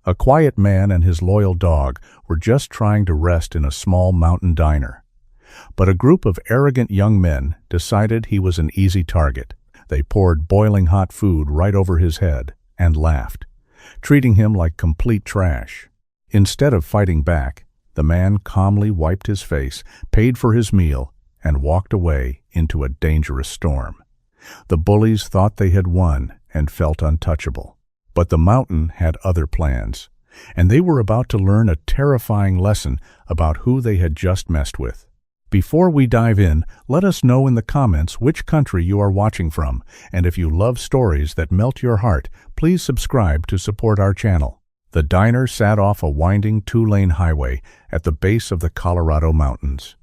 A quiet man and his loyal dog were just trying to rest in a small mountain diner. But a group of arrogant young men decided he was an easy target. They poured boiling hot food right over his head and laughed, treating him like complete trash. Instead of fighting back, the man calmly wiped his face, paid for his meal, and walked away into a dangerous storm. The bullies thought they had won and felt untouchable. But the mountain had other plans, and they were about to learn a terrifying lesson about who they had just messed with. Before we dive in, let us know in the comments which country you are watching from, and if you love stories that melt your heart, please subscribe to support our channel. The diner sat off a winding 2-lane highway at the base of the Colorado Mountains.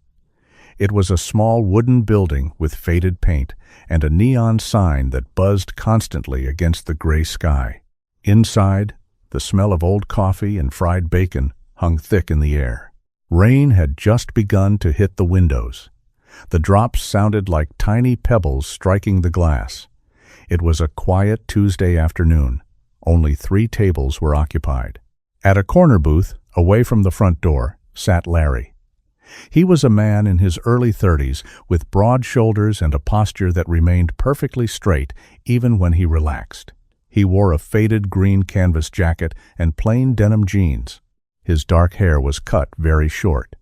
It was a small wooden building with faded paint and a neon sign that buzzed constantly against the gray sky. Inside, the smell of old coffee and fried bacon hung thick in the air. Rain had just begun to hit the windows. The drops sounded like tiny pebbles striking the glass. It was a quiet Tuesday afternoon. Only 3 tables were occupied. At a corner booth, away from the front door, sat Larry. He was a man in his early 30s with broad shoulders and a posture that remained perfectly straight even when he relaxed. He wore a faded green canvas jacket and plain denim jeans. His dark hair was cut very short.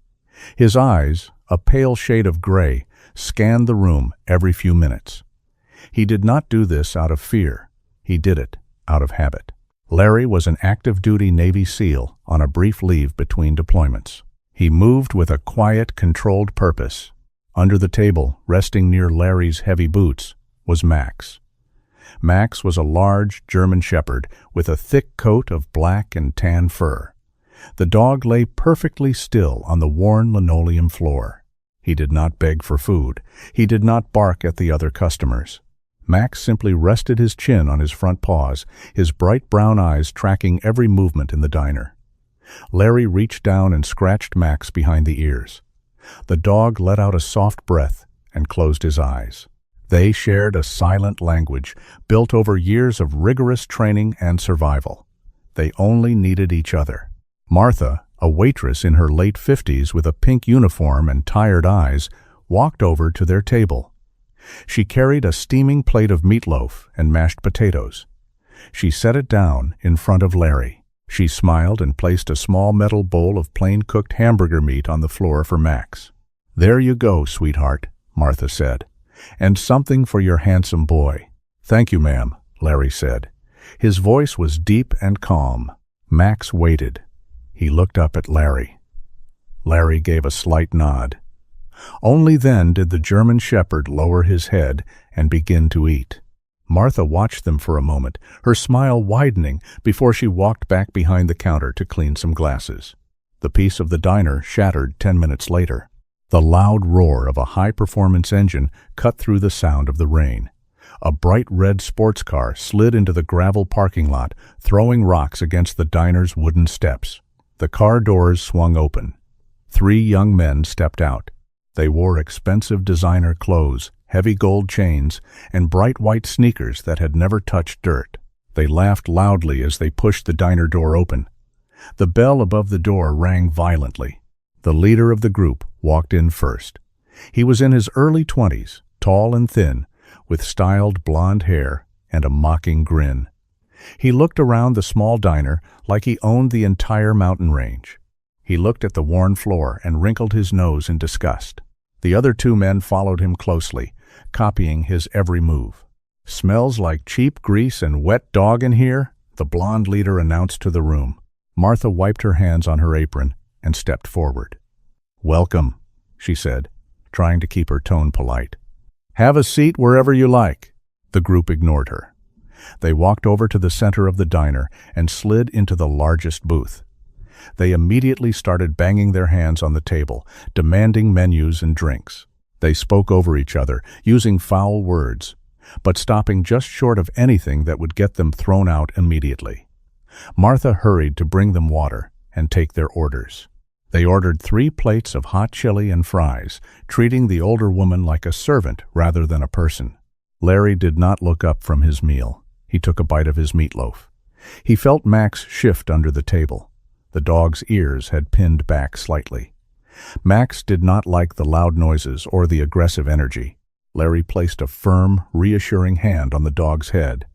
His eyes, a pale shade of gray, scanned the room every few minutes. He did not do this out of fear. He did it out of habit. Larry was an active-duty Navy SEAL on a brief leave between deployments. He moved with a quiet, controlled purpose. Under the table, resting near Larry's heavy boots, was Max. Max was a large German shepherd with a thick coat of black and tan fur. The dog lay perfectly still on the worn linoleum floor. He did not beg for food. He did not bark at the other customers. Max simply rested his chin on his front paws, his bright brown eyes tracking every movement in the diner. Larry reached down and scratched Max behind the ears. The dog let out a soft breath and closed his eyes. They shared a silent language built over years of rigorous training and survival. They only needed each other. Martha, a waitress in her late 50s with a pink uniform and tired eyes, walked over to their table. She carried a steaming plate of meatloaf and mashed potatoes. She set it down in front of Larry. She smiled and placed a small metal bowl of plain-cooked hamburger meat on the floor for Max. "There you go, sweetheart," Martha said. "And something for your handsome boy." "Thank you, ma'am," Larry said. His voice was deep and calm. Max waited. He looked up at Larry. Larry gave a slight nod. Only then did the German shepherd lower his head and begin to eat. Martha watched them for a moment, her smile widening before she walked back behind the counter to clean some glasses. The peace of the diner shattered 10 minutes later. The loud roar of a high-performance engine cut through the sound of the rain. A bright red sports car slid into the gravel parking lot, throwing rocks against the diner's wooden steps. The car doors swung open. 3 young men stepped out. They wore expensive designer clothes, heavy gold chains, and bright white sneakers that had never touched dirt. They laughed loudly as they pushed the diner door open. The bell above the door rang violently. The leader of the group walked in first. He was in his early 20s, tall and thin, with styled blonde hair and a mocking grin. He looked around the small diner like he owned the entire mountain range. He looked at the worn floor and wrinkled his nose in disgust. The other 2 men followed him closely, copying his every move. "Smells like cheap grease and wet dog in here," the blonde leader announced to the room. Martha wiped her hands on her apron and stepped forward. "Welcome," she said, trying to keep her tone polite. "Have a seat wherever you like." The group ignored her. They walked over to the center of the diner and slid into the largest booth. They immediately started banging their hands on the table, demanding menus and drinks. They spoke over each other, using foul words, but stopping just short of anything that would get them thrown out immediately. Martha hurried to bring them water and take their orders. They ordered 3 plates of hot chili and fries, treating the older woman like a servant rather than a person. Larry did not look up from his meal. He took a bite of his meatloaf. He felt Max shift under the table. The dog's ears had pinned back slightly. Max did not like the loud noises or the aggressive energy. Larry placed a firm, reassuring hand on the dog's head.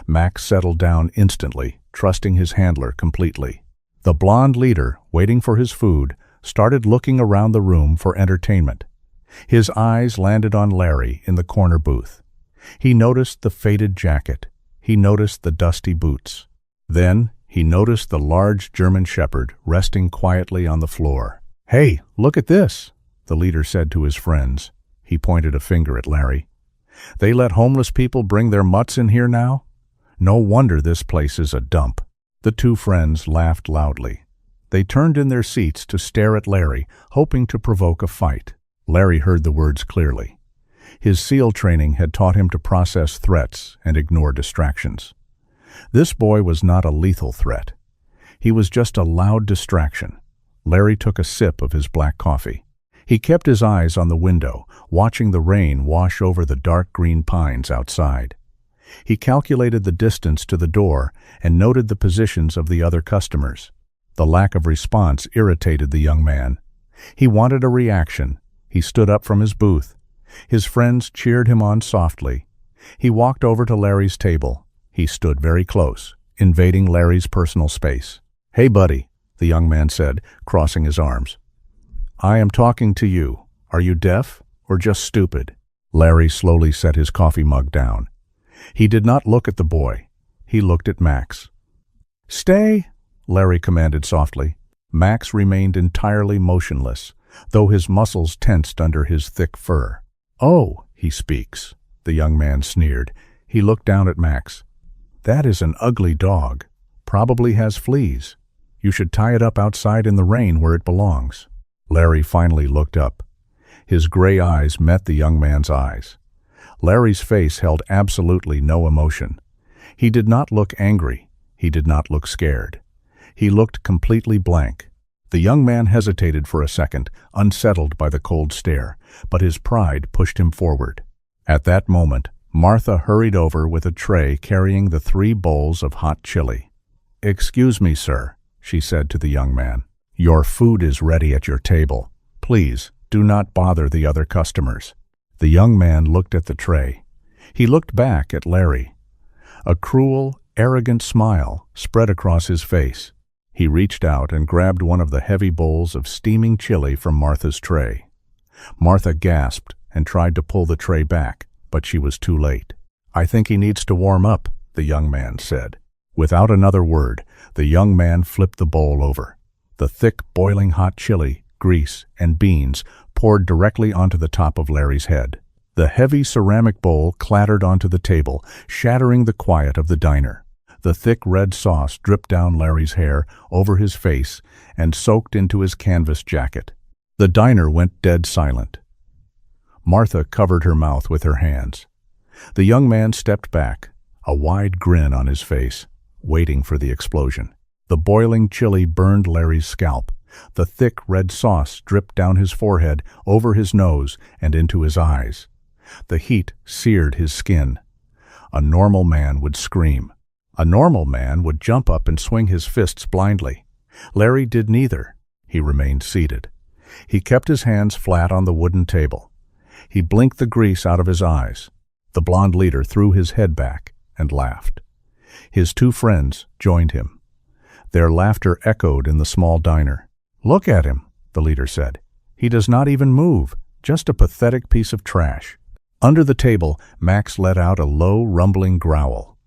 Max settled down instantly, trusting his handler completely. The blonde leader, waiting for his food, started looking around the room for entertainment. His eyes landed on Larry in the corner booth. He noticed the faded jacket. He noticed the dusty boots. Then he noticed the large German shepherd resting quietly on the floor. "Hey, look at this," the leader said to his friends. He pointed a finger at Larry. "They let homeless people bring their mutts in here now? No wonder this place is a dump." The two friends laughed loudly. They turned in their seats to stare at Larry, hoping to provoke a fight. Larry heard the words clearly. His SEAL training had taught him to process threats and ignore distractions. This boy was not a lethal threat. He was just a loud distraction. Larry took a sip of his black coffee. He kept his eyes on the window, watching the rain wash over the dark green pines outside. He calculated the distance to the door and noted the positions of the other customers. The lack of response irritated the young man. He wanted a reaction. He stood up from his booth. His friends cheered him on softly. He walked over to Larry's table. He stood very close, invading Larry's personal space. "Hey, buddy," the young man said, crossing his arms. "I am talking to you. Are you deaf or just stupid?" Larry slowly set his coffee mug down. He did not look at the boy. He looked at Max. "Stay," Larry commanded softly. Max remained entirely motionless, though his muscles tensed under his thick fur. "Oh, he speaks," the young man sneered. He looked down at Max. "That is an ugly dog. Probably has fleas. You should tie it up outside in the rain where it belongs." Larry finally looked up. His gray eyes met the young man's eyes. Larry's face held absolutely no emotion. He did not look angry. He did not look scared. He looked completely blank. The young man hesitated for a second, unsettled by the cold stare, but his pride pushed him forward. At that moment, Martha hurried over with a tray carrying the 3 bowls of hot chili. "Excuse me, sir," she said to the young man. "Your food is ready at your table. Please, do not bother the other customers." The young man looked at the tray. He looked back at Larry. A cruel, arrogant smile spread across his face. He reached out and grabbed one of the heavy bowls of steaming chili from Martha's tray. Martha gasped and tried to pull the tray back, but she was too late. "I think he needs to warm up," the young man said. Without another word, the young man flipped the bowl over. The thick, boiling hot chili, grease, and beans poured directly onto the top of Larry's head. The heavy ceramic bowl clattered onto the table, shattering the quiet of the diner. The thick red sauce dripped down Larry's hair, over his face, and soaked into his canvas jacket. The diner went dead silent. Martha covered her mouth with her hands. The young man stepped back, a wide grin on his face, waiting for the explosion. The boiling chili burned Larry's scalp. The thick red sauce dripped down his forehead, over his nose, and into his eyes. The heat seared his skin. A normal man would scream. A normal man would jump up and swing his fists blindly. Larry did neither. He remained seated. He kept his hands flat on the wooden table. He blinked the grease out of his eyes. The blonde leader threw his head back and laughed. His 2 friends joined him. Their laughter echoed in the small diner. "Look at him," the leader said. "He does not even move, just a pathetic piece of trash." Under the table, Max let out a low, rumbling growl.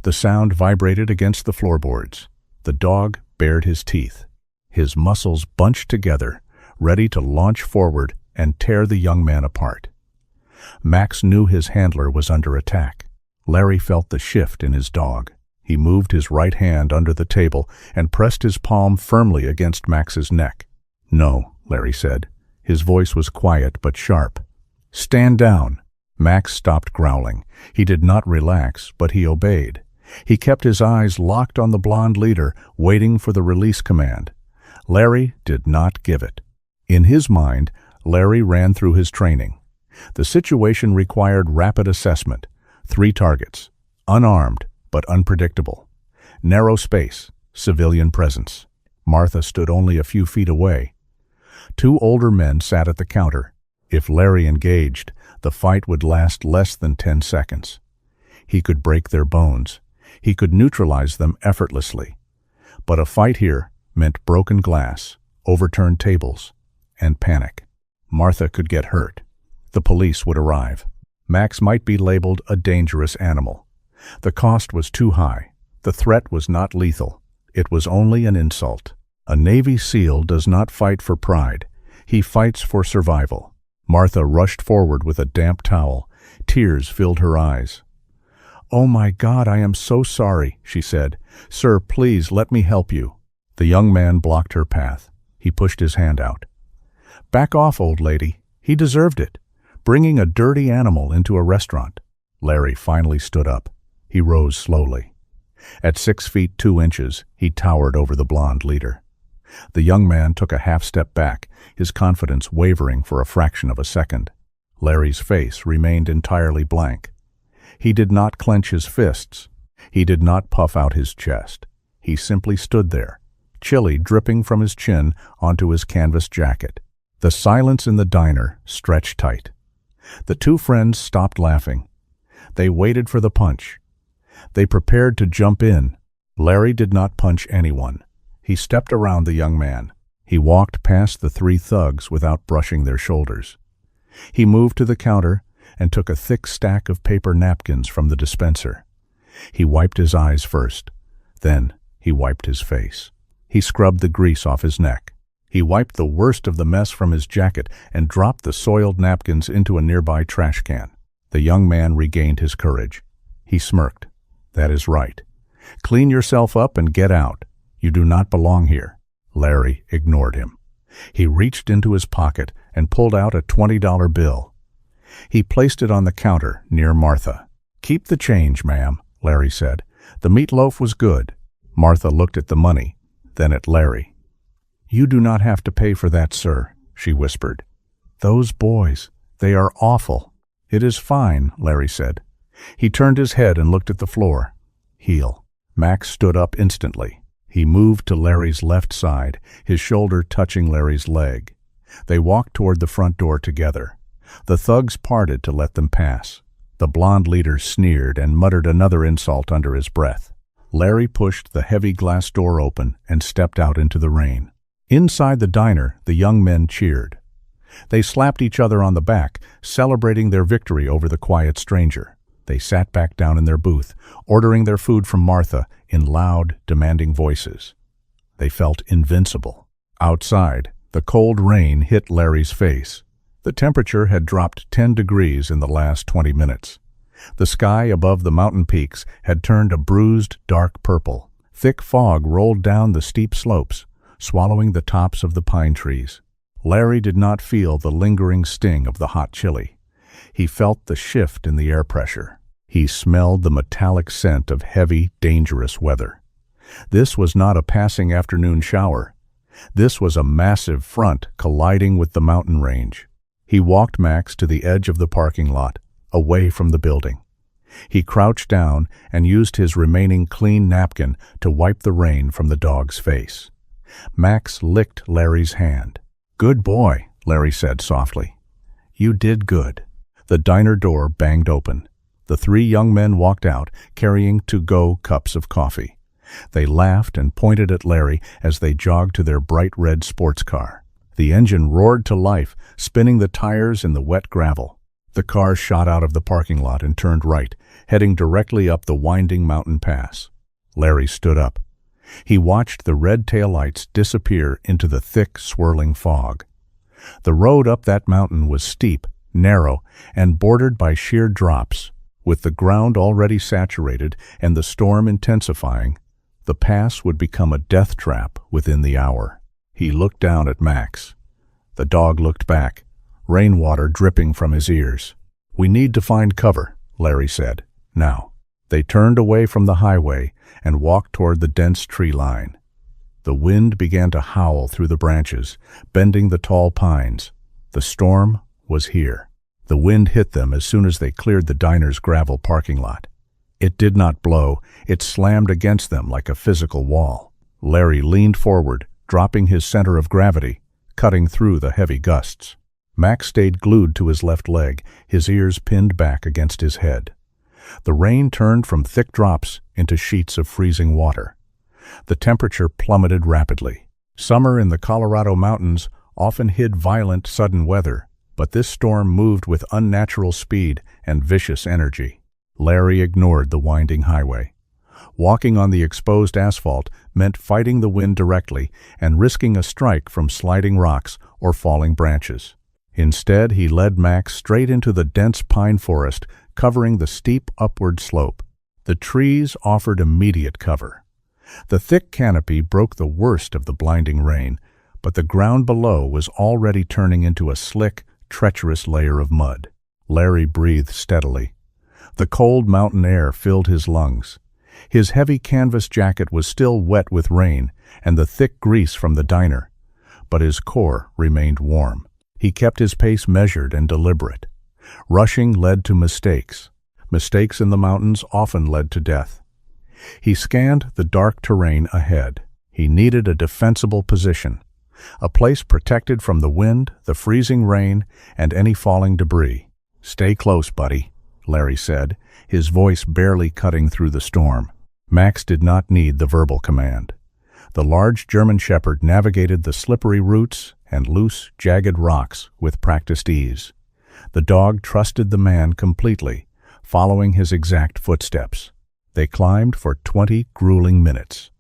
The sound vibrated against the floorboards. The dog bared his teeth. His muscles bunched together, ready to launch forward and tear the young man apart. Max knew his handler was under attack. Larry felt the shift in his dog. He moved his right hand under the table and pressed his palm firmly against Max's neck. "No," Larry said. His voice was quiet but sharp. "Stand down." Max stopped growling. He did not relax, but he obeyed. He kept his eyes locked on the blonde leader, waiting for the release command. Larry did not give it. In his mind, Larry ran through his training. The situation required rapid assessment. 3 targets, unarmed but unpredictable. Narrow space, civilian presence. Martha stood only a few feet away. Two older men sat at the counter. If Larry engaged, the fight would last less than 10 seconds. He could break their bones. He could neutralize them effortlessly. But a fight here meant broken glass, overturned tables, and panic. Martha could get hurt. The police would arrive. Max might be labeled a dangerous animal. The cost was too high. The threat was not lethal. It was only an insult. A Navy SEAL does not fight for pride. He fights for survival. Martha rushed forward with a damp towel. Tears filled her eyes. "Oh my God, I am so sorry," she said. "Sir, please let me help you." The young man blocked her path. He pushed his hand out. "Back off, old lady. He deserved it. Bringing a dirty animal into a restaurant." Larry finally stood up. He rose slowly. At 6 feet 2 inches, he towered over the blonde leader. The young man took a half-step back, his confidence wavering for a fraction of a second. Larry's face remained entirely blank. He did not clench his fists. He did not puff out his chest. He simply stood there, chili dripping from his chin onto his canvas jacket. The silence in the diner stretched tight. The two friends stopped laughing. They waited for the punch. They prepared to jump in. Larry did not punch anyone. He stepped around the young man. He walked past the three thugs without brushing their shoulders. He moved to the counter and took a thick stack of paper napkins from the dispenser. He wiped his eyes first. Then he wiped his face. He scrubbed the grease off his neck. He wiped the worst of the mess from his jacket and dropped the soiled napkins into a nearby trash can. The young man regained his courage. He smirked. "That is right. Clean yourself up and get out. You do not belong here." Larry ignored him. He reached into his pocket and pulled out a $20 bill. He placed it on the counter near Martha. "Keep the change, ma'am," Larry said. "The meatloaf was good." Martha looked at the money, then at Larry. "You do not have to pay for that, sir," she whispered. "Those boys, they are awful." "It is fine," Larry said. He turned his head and looked at the floor. "Heel." Max stood up instantly. He moved to Larry's left side, his shoulder touching Larry's leg. They walked toward the front door together. The thugs parted to let them pass. The blonde leader sneered and muttered another insult under his breath. Larry pushed the heavy glass door open and stepped out into the rain. Inside the diner, the young men cheered. They slapped each other on the back, celebrating their victory over the quiet stranger. They sat back down in their booth, ordering their food from Martha in loud, demanding voices. They felt invincible. Outside, the cold rain hit Larry's face. The temperature had dropped 10 degrees in the last 20 minutes. The sky above the mountain peaks had turned a bruised, dark purple. Thick fog rolled down the steep slopes, swallowing the tops of the pine trees. Larry did not feel the lingering sting of the hot chili. He felt the shift in the air pressure. He smelled the metallic scent of heavy, dangerous weather. This was not a passing afternoon shower. This was a massive front colliding with the mountain range. He walked Max to the edge of the parking lot, away from the building. He crouched down and used his remaining clean napkin to wipe the rain from the dog's face. Max licked Larry's hand. "Good boy," Larry said softly. "You did good." The diner door banged open. The three young men walked out, carrying to-go cups of coffee. They laughed and pointed at Larry as they jogged to their bright red sports car. The engine roared to life, spinning the tires in the wet gravel. The car shot out of the parking lot and turned right, heading directly up the winding mountain pass. Larry stood up. He watched the red taillights disappear into the thick, swirling fog. The road up that mountain was steep, narrow, and bordered by sheer drops. With the ground already saturated and the storm intensifying, the pass would become a death trap within the hour. He looked down at Max. The dog looked back, rainwater dripping from his ears. "We need to find cover," Larry said. "Now." They turned away from the highway and walked toward the dense tree line. The wind began to howl through the branches, bending the tall pines. The storm was here. The wind hit them as soon as they cleared the diner's gravel parking lot. It did not blow, it slammed against them like a physical wall. Larry leaned forward, dropping his center of gravity, cutting through the heavy gusts. Max stayed glued to his left leg, his ears pinned back against his head. The rain turned from thick drops into sheets of freezing water. The temperature plummeted rapidly. Summer in the Colorado mountains often hid violent, sudden weather, but this storm moved with unnatural speed and vicious energy. Larry ignored the winding highway. Walking on the exposed asphalt meant fighting the wind directly and risking a strike from sliding rocks or falling branches. Instead, he led Max straight into the dense pine forest, covering the steep upward slope. The trees offered immediate cover. The thick canopy broke the worst of the blinding rain, but the ground below was already turning into a slick, treacherous layer of mud. Larry breathed steadily. The cold mountain air filled his lungs. His heavy canvas jacket was still wet with rain and the thick grease from the diner, but his core remained warm. He kept his pace measured and deliberate. Rushing led to mistakes. Mistakes in the mountains often led to death. He scanned the dark terrain ahead. He needed a defensible position, a place protected from the wind, the freezing rain, and any falling debris. "Stay close, buddy," Larry said, his voice barely cutting through the storm. Max did not need the verbal command. The large German shepherd navigated the slippery roots and loose, jagged rocks with practiced ease. The dog trusted the man completely, following his exact footsteps. They climbed for 20 grueling minutes.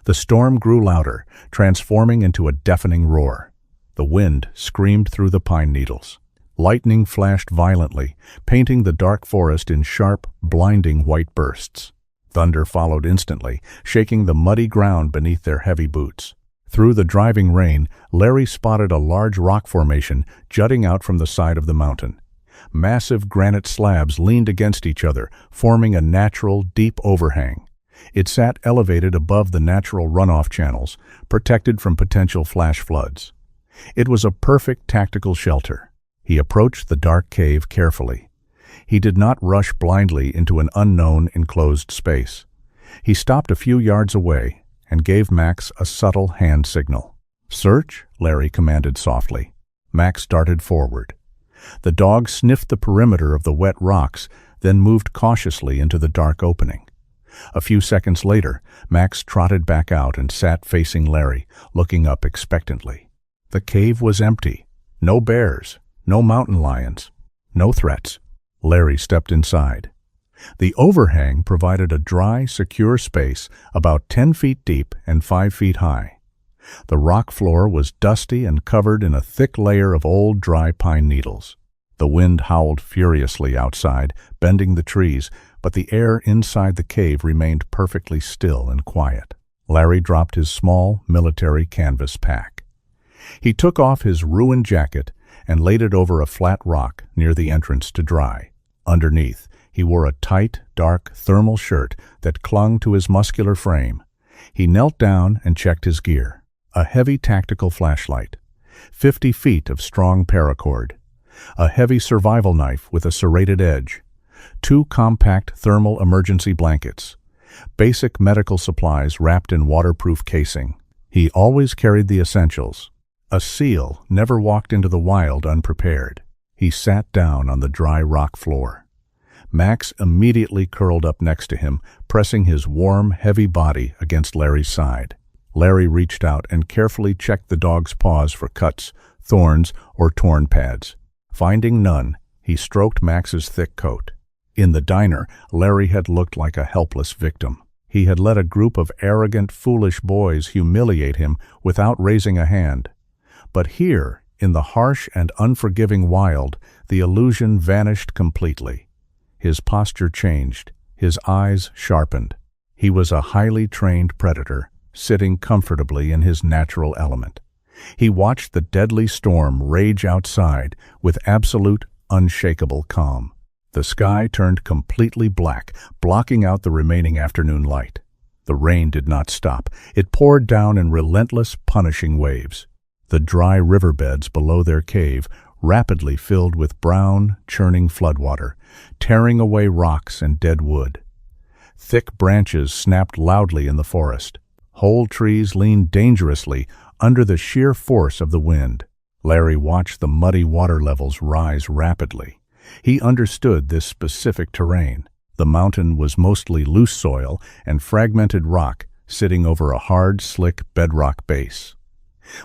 The storm grew louder, transforming into a deafening roar. The wind screamed through the pine needles. Lightning flashed violently, painting the dark forest in sharp, blinding white bursts. Thunder followed instantly, shaking the muddy ground beneath their heavy boots. Through the driving rain, Larry spotted a large rock formation jutting out from the side of the mountain. Massive granite slabs leaned against each other, forming a natural, deep overhang. It sat elevated above the natural runoff channels, protected from potential flash floods. It was a perfect tactical shelter. He approached the dark cave carefully. He did not rush blindly into an unknown enclosed space. He stopped a few yards away and gave Max a subtle hand signal. "Search," Larry commanded softly. Max darted forward. The dog sniffed the perimeter of the wet rocks, then moved cautiously into the dark opening. A few seconds later, Max trotted back out and sat facing Larry, looking up expectantly. The cave was empty. No bears, no mountain lions, no threats. Larry stepped inside. The overhang provided a dry, secure space about 10 feet deep and 5 feet high. The rock floor was dusty and covered in a thick layer of old, dry pine needles. The wind howled furiously outside, bending the trees, but the air inside the cave remained perfectly still and quiet. Larry dropped his small, military canvas pack. He took off his ruined jacket and laid it over a flat rock near the entrance to dry. Underneath, he wore a tight, dark thermal shirt that clung to his muscular frame. He knelt down and checked his gear. A heavy tactical flashlight, 50 feet of strong paracord, a heavy survival knife with a serrated edge, 2 compact thermal emergency blankets, basic medical supplies wrapped in waterproof casing. He always carried the essentials. A seal never walked into the wild unprepared. He sat down on the dry rock floor. Max immediately curled up next to him, pressing his warm, heavy body against Larry's side. Larry reached out and carefully checked the dog's paws for cuts, thorns, or torn pads. Finding none, he stroked Max's thick coat. In the diner, Larry had looked like a helpless victim. He had let a group of arrogant, foolish boys humiliate him without raising a hand. But here, in the harsh and unforgiving wild, the illusion vanished completely. His posture changed, his eyes sharpened. He was a highly trained predator, sitting comfortably in his natural element. He watched the deadly storm rage outside with absolute, unshakable calm. The sky turned completely black, blocking out the remaining afternoon light. The rain did not stop. It poured down in relentless, punishing waves. The dry riverbeds below their cave rapidly filled with brown, churning floodwater, tearing away rocks and dead wood. Thick branches snapped loudly in the forest. Whole trees leaned dangerously under the sheer force of the wind. Larry watched the muddy water levels rise rapidly. He understood this specific terrain. The mountain was mostly loose soil and fragmented rock sitting over a hard, slick bedrock base.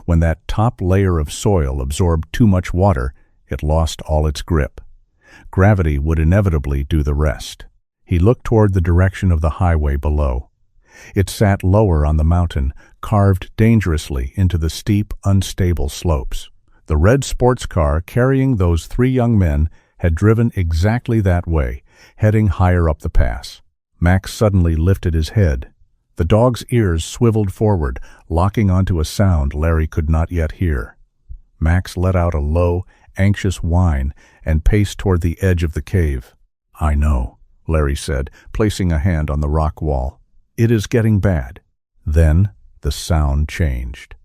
When that top layer of soil absorbed too much water, it lost all its grip. Gravity would inevitably do the rest. He looked toward the direction of the highway below. It sat lower on the mountain, carved dangerously into the steep, unstable slopes. The red sports car carrying those 3 young men had driven exactly that way, heading higher up the pass. Max suddenly lifted his head. The dog's ears swiveled forward, locking onto a sound Larry could not yet hear. Max let out a low, anxious whine and paced toward the edge of the cave. "I know," Larry said, placing a hand on the rock wall. "It is getting bad." Then the sound changed.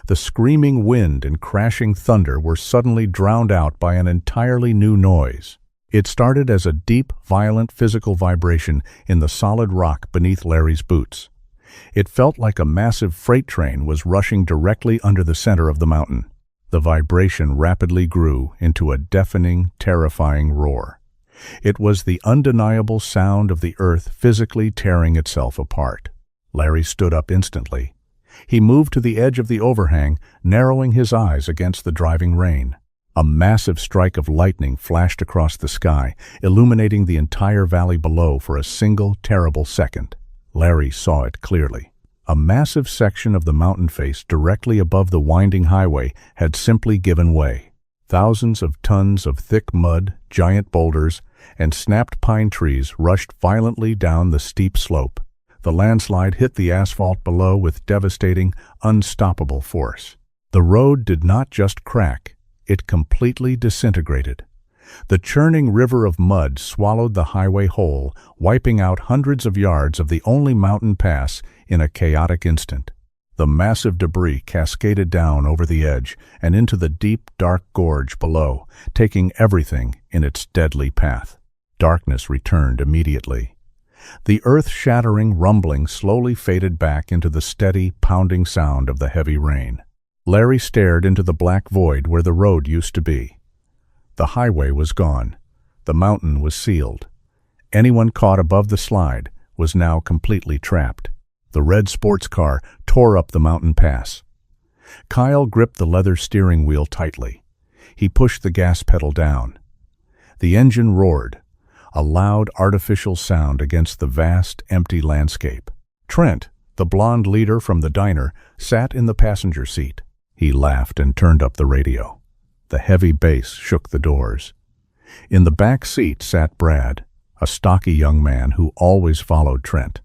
The screaming wind and crashing thunder were suddenly drowned out by an entirely new noise. It started as a deep, violent physical vibration in the solid rock beneath Larry's boots. It felt like a massive freight train was rushing directly under the center of the mountain. The vibration rapidly grew into a deafening, terrifying roar. It was the undeniable sound of the earth physically tearing itself apart. Larry stood up instantly. He moved to the edge of the overhang, narrowing his eyes against the driving rain. A massive strike of lightning flashed across the sky, illuminating the entire valley below for a single, terrible second. Larry saw it clearly. A massive section of the mountain face directly above the winding highway had simply given way. Thousands of tons of thick mud, giant boulders, and snapped pine trees rushed violently down the steep slope. The landslide hit the asphalt below with devastating, unstoppable force. The road did not just crack, it completely disintegrated. The churning river of mud swallowed the highway whole, wiping out hundreds of yards of the only mountain pass in a chaotic instant. The massive debris cascaded down over the edge and into the deep, dark gorge below, taking everything in its deadly path. Darkness returned immediately. The earth-shattering rumbling slowly faded back into the steady, pounding sound of the heavy rain. Larry stared into the black void where the road used to be. The highway was gone. The mountain was sealed. Anyone caught above the slide was now completely trapped. The red sports car tore up the mountain pass. Kyle gripped the leather steering wheel tightly. He pushed the gas pedal down. The engine roared, a loud artificial sound against the vast, empty landscape. Trent, the blond leader from the diner, sat in the passenger seat. He laughed and turned up the radio. The heavy bass shook the doors. In the back seat sat Brad, a stocky young man who always followed Trent.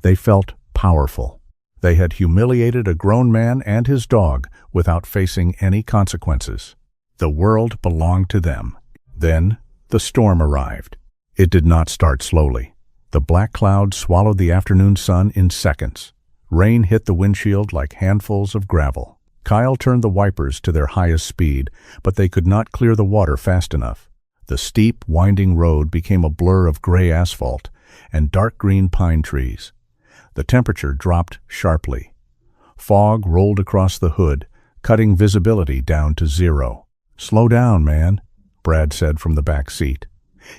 They felt powerful. They had humiliated a grown man and his dog without facing any consequences. The world belonged to them. Then the storm arrived. It did not start slowly. The black clouds swallowed the afternoon sun in seconds. Rain hit the windshield like handfuls of gravel. Kyle turned the wipers to their highest speed, but they could not clear the water fast enough. The steep, winding road became a blur of gray asphalt and dark green pine trees. The temperature dropped sharply. Fog rolled across the hood, cutting visibility down to 0. "Slow down, man," Brad said from the back seat.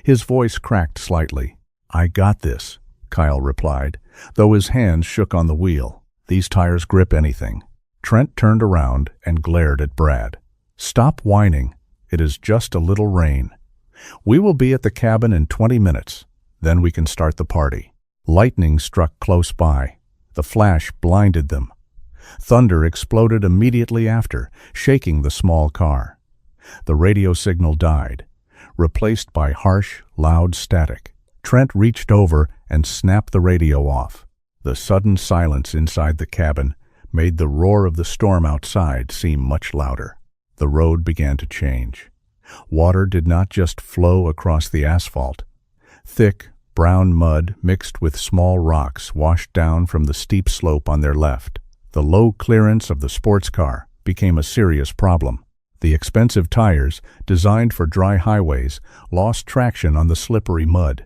His voice cracked slightly. "I got this," Kyle replied, though his hands shook on the wheel. "These tires grip anything." Trent turned around and glared at Brad. "Stop whining. It is just a little rain. We will be at the cabin in 20 minutes. Then we can start the party." Lightning struck close by. The flash blinded them. Thunder exploded immediately after, shaking the small car. The radio signal died, replaced by harsh, loud static. Trent reached over and snapped the radio off. The sudden silence inside the cabin made the roar of the storm outside seem much louder. The road began to change. Water did not just flow across the asphalt. Thick, brown mud mixed with small rocks washed down from the steep slope on their left. The low clearance of the sports car became a serious problem. The expensive tires, designed for dry highways, lost traction on the slippery mud.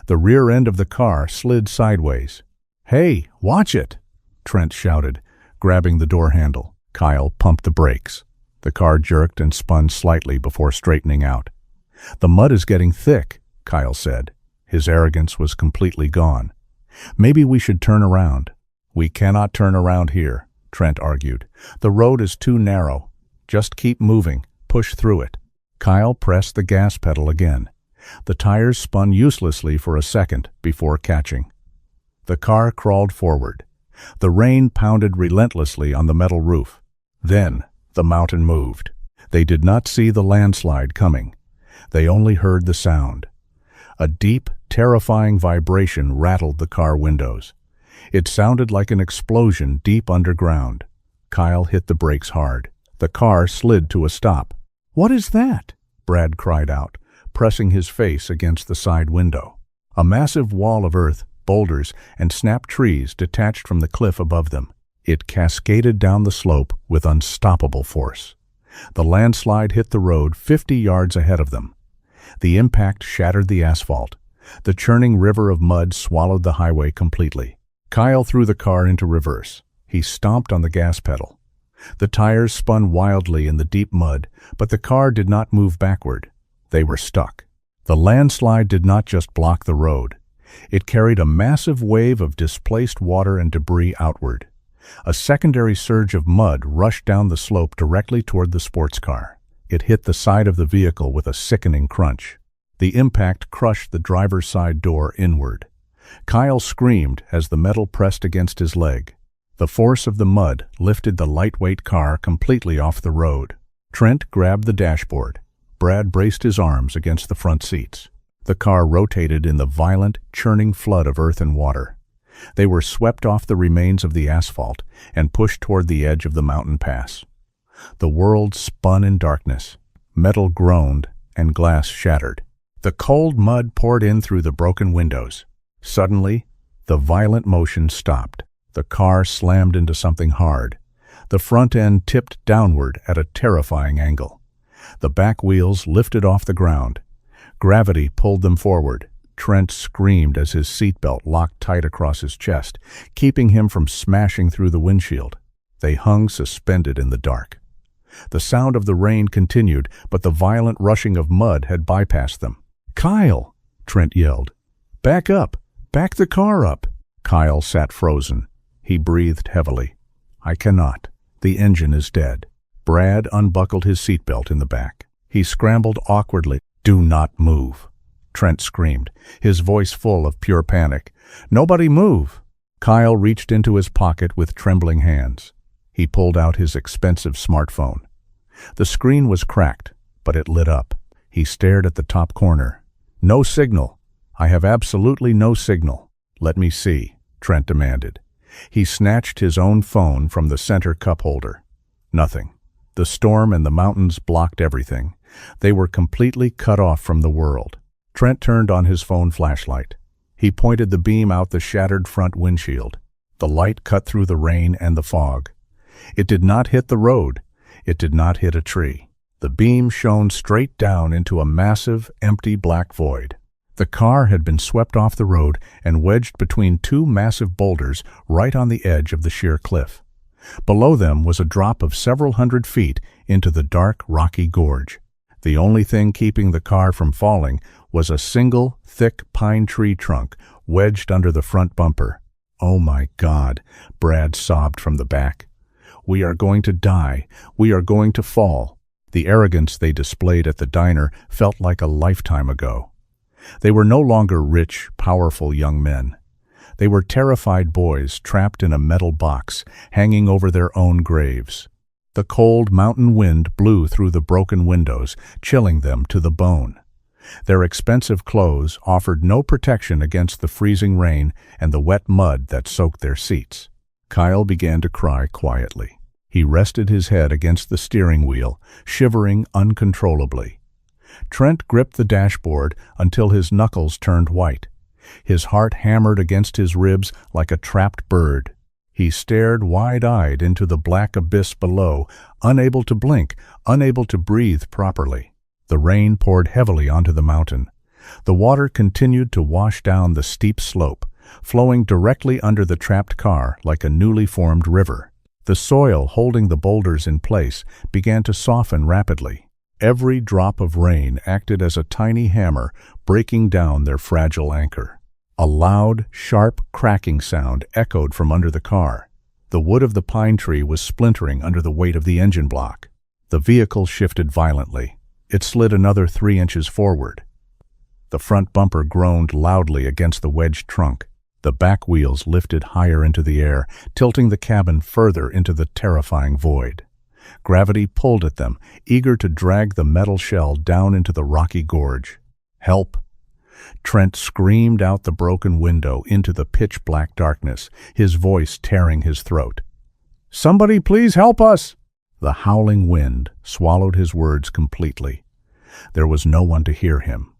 The rear end of the car slid sideways. "Hey, watch it!" Trent shouted, grabbing the door handle. Kyle pumped the brakes. The car jerked and spun slightly before straightening out. "The mud is getting thick," Kyle said. His arrogance was completely gone. "Maybe we should turn around." "We cannot turn around here," Trent argued. "The road is too narrow. Just keep moving. Push through it." Kyle pressed the gas pedal again. The tires spun uselessly for a second before catching. The car crawled forward. The rain pounded relentlessly on the metal roof. Then the mountain moved. They did not see the landslide coming. They only heard the sound. A deep, terrifying vibration rattled the car windows. It sounded like an explosion deep underground. Kyle hit the brakes hard. The car slid to a stop. "What is that?" Brad cried out, pressing his face against the side window. A massive wall of earth, boulders, and snapped trees detached from the cliff above them. It cascaded down the slope with unstoppable force. The landslide hit the road 50 yards ahead of them. The impact shattered the asphalt. The churning river of mud swallowed the highway completely. Kyle threw the car into reverse. He stomped on the gas pedal. The tires spun wildly in the deep mud, but the car did not move backward. They were stuck. The landslide did not just block the road. It carried a massive wave of displaced water and debris outward. A secondary surge of mud rushed down the slope directly toward the sports car. It hit the side of the vehicle with a sickening crunch. The impact crushed the driver's side door inward. Kyle screamed as the metal pressed against his leg. The force of the mud lifted the lightweight car completely off the road. Trent grabbed the dashboard. Brad braced his arms against the front seats. The car rotated in the violent, churning flood of earth and water. They were swept off the remains of the asphalt and pushed toward the edge of the mountain pass. The world spun in darkness. Metal groaned and glass shattered. The cold mud poured in through the broken windows. Suddenly, the violent motion stopped. The car slammed into something hard. The front end tipped downward at a terrifying angle. The back wheels lifted off the ground. Gravity pulled them forward. Trent screamed as his seatbelt locked tight across his chest, keeping him from smashing through the windshield. They hung suspended in the dark. The sound of the rain continued, but the violent rushing of mud had bypassed them. "Kyle!" Trent yelled. "Back up! Back the car up!" Kyle sat frozen. He breathed heavily. "I cannot. The engine is dead." Brad unbuckled his seatbelt in the back. He scrambled awkwardly. "Do not move," Trent screamed, his voice full of pure panic. "Nobody move!" Kyle reached into his pocket with trembling hands. He pulled out his expensive smartphone. The screen was cracked, but it lit up. He stared at the top corner. "No signal. I have absolutely no signal." "Let me see," Trent demanded. He snatched his own phone from the center cup holder. Nothing. The storm and the mountains blocked everything. They were completely cut off from the world. Trent turned on his phone flashlight. He pointed the beam out the shattered front windshield. The light cut through the rain and the fog. It did not hit the road. It did not hit a tree. The beam shone straight down into a massive, empty black void. The car had been swept off the road and wedged between two massive boulders right on the edge of the sheer cliff. Below them was a drop of several hundred feet into the dark, rocky gorge. The only thing keeping the car from falling was a single, thick pine tree trunk wedged under the front bumper. "Oh my God," Brad sobbed from the back. "We are going to die. We are going to fall." The arrogance they displayed at the diner felt like a lifetime ago. They were no longer rich, powerful young men. They were terrified boys trapped in a metal box, hanging over their own graves. The cold mountain wind blew through the broken windows, chilling them to the bone. Their expensive clothes offered no protection against the freezing rain and the wet mud that soaked their seats. Kyle began to cry quietly. He rested his head against the steering wheel, shivering uncontrollably. Trent gripped the dashboard until his knuckles turned white. His heart hammered against his ribs like a trapped bird. He stared wide-eyed into the black abyss below, unable to blink, unable to breathe properly. The rain poured heavily onto the mountain. The water continued to wash down the steep slope, flowing directly under the trapped car like a newly formed river. The soil holding the boulders in place began to soften rapidly. Every drop of rain acted as a tiny hammer, breaking down their fragile anchor. A loud, sharp cracking sound echoed from under the car. The wood of the pine tree was splintering under the weight of the engine block. The vehicle shifted violently. It slid another 3 inches forward. The front bumper groaned loudly against the wedged trunk. The back wheels lifted higher into the air, tilting the cabin further into the terrifying void. Gravity pulled at them, eager to drag the metal shell down into the rocky gorge. "Help!" Trent screamed out the broken window into the pitch-black darkness, his voice tearing his throat. "Somebody please help us!" The howling wind swallowed his words completely. There was no one to hear him.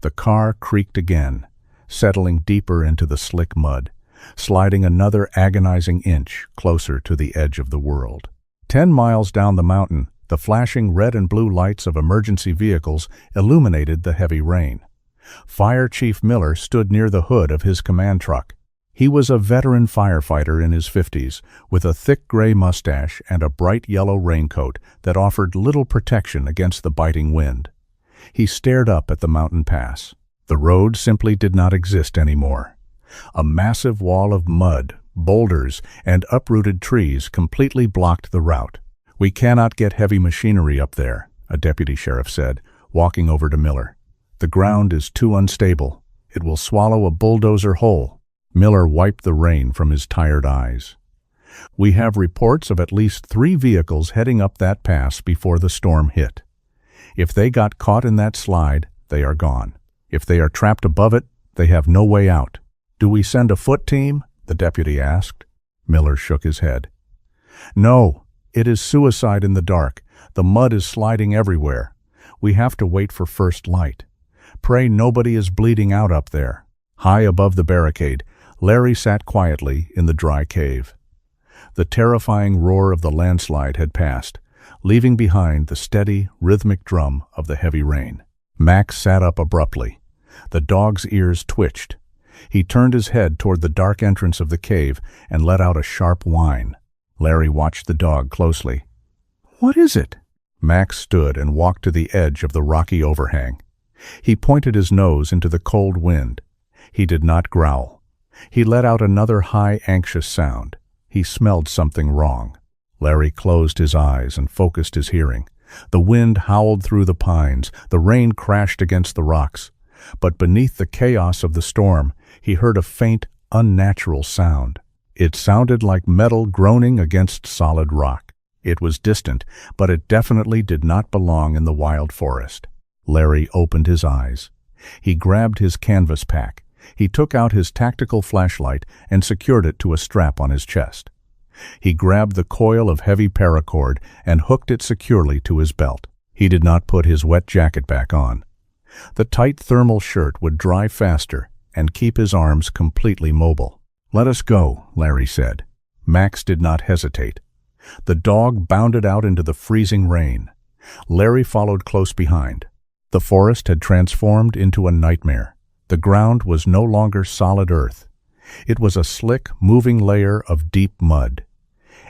The car creaked again, settling deeper into the slick mud, sliding another agonizing inch closer to the edge of the world. 10 miles down the mountain, the flashing red and blue lights of emergency vehicles illuminated the heavy rain. Fire Chief Miller stood near the hood of his command truck. He was a veteran firefighter in his 50s, with a thick gray mustache and a bright yellow raincoat that offered little protection against the biting wind. He stared up at the mountain pass. The road simply did not exist anymore. A massive wall of mud, boulders, and uprooted trees completely blocked the route. "We cannot get heavy machinery up there," a deputy sheriff said, walking over to Miller. "The ground is too unstable. It will swallow a bulldozer whole." Miller wiped the rain from his tired eyes. "We have reports of at least 3 vehicles heading up that pass before the storm hit. If they got caught in that slide, they are gone. If they are trapped above it, they have no way out." "Do we send a foot team?" the deputy asked. Miller shook his head. "No, it is suicide in the dark. The mud is sliding everywhere. We have to wait for first light. Pray nobody is bleeding out up there." High above the barricade, Larry sat quietly in the dry cave. The terrifying roar of the landslide had passed, leaving behind the steady, rhythmic drum of the heavy rain. Max sat up abruptly. The dog's ears twitched. He turned his head toward the dark entrance of the cave and let out a sharp whine. Larry watched the dog closely. "What is it?" Max stood and walked to the edge of the rocky overhang. He pointed his nose into the cold wind. He did not growl. He let out another high, anxious sound. He smelled something wrong. Larry closed his eyes and focused his hearing. The wind howled through the pines, the rain crashed against the rocks. But beneath the chaos of the storm, he heard a faint, unnatural sound. It sounded like metal groaning against solid rock. It was distant, but it definitely did not belong in the wild forest. Larry opened his eyes. He grabbed his canvas pack. He took out his tactical flashlight and secured it to a strap on his chest. He grabbed the coil of heavy paracord and hooked it securely to his belt. He did not put his wet jacket back on. The tight thermal shirt would dry faster and keep his arms completely mobile. "Let us go," Larry said. Max did not hesitate. The dog bounded out into the freezing rain. Larry followed close behind. The forest had transformed into a nightmare. The ground was no longer solid earth. It was a slick, moving layer of deep mud.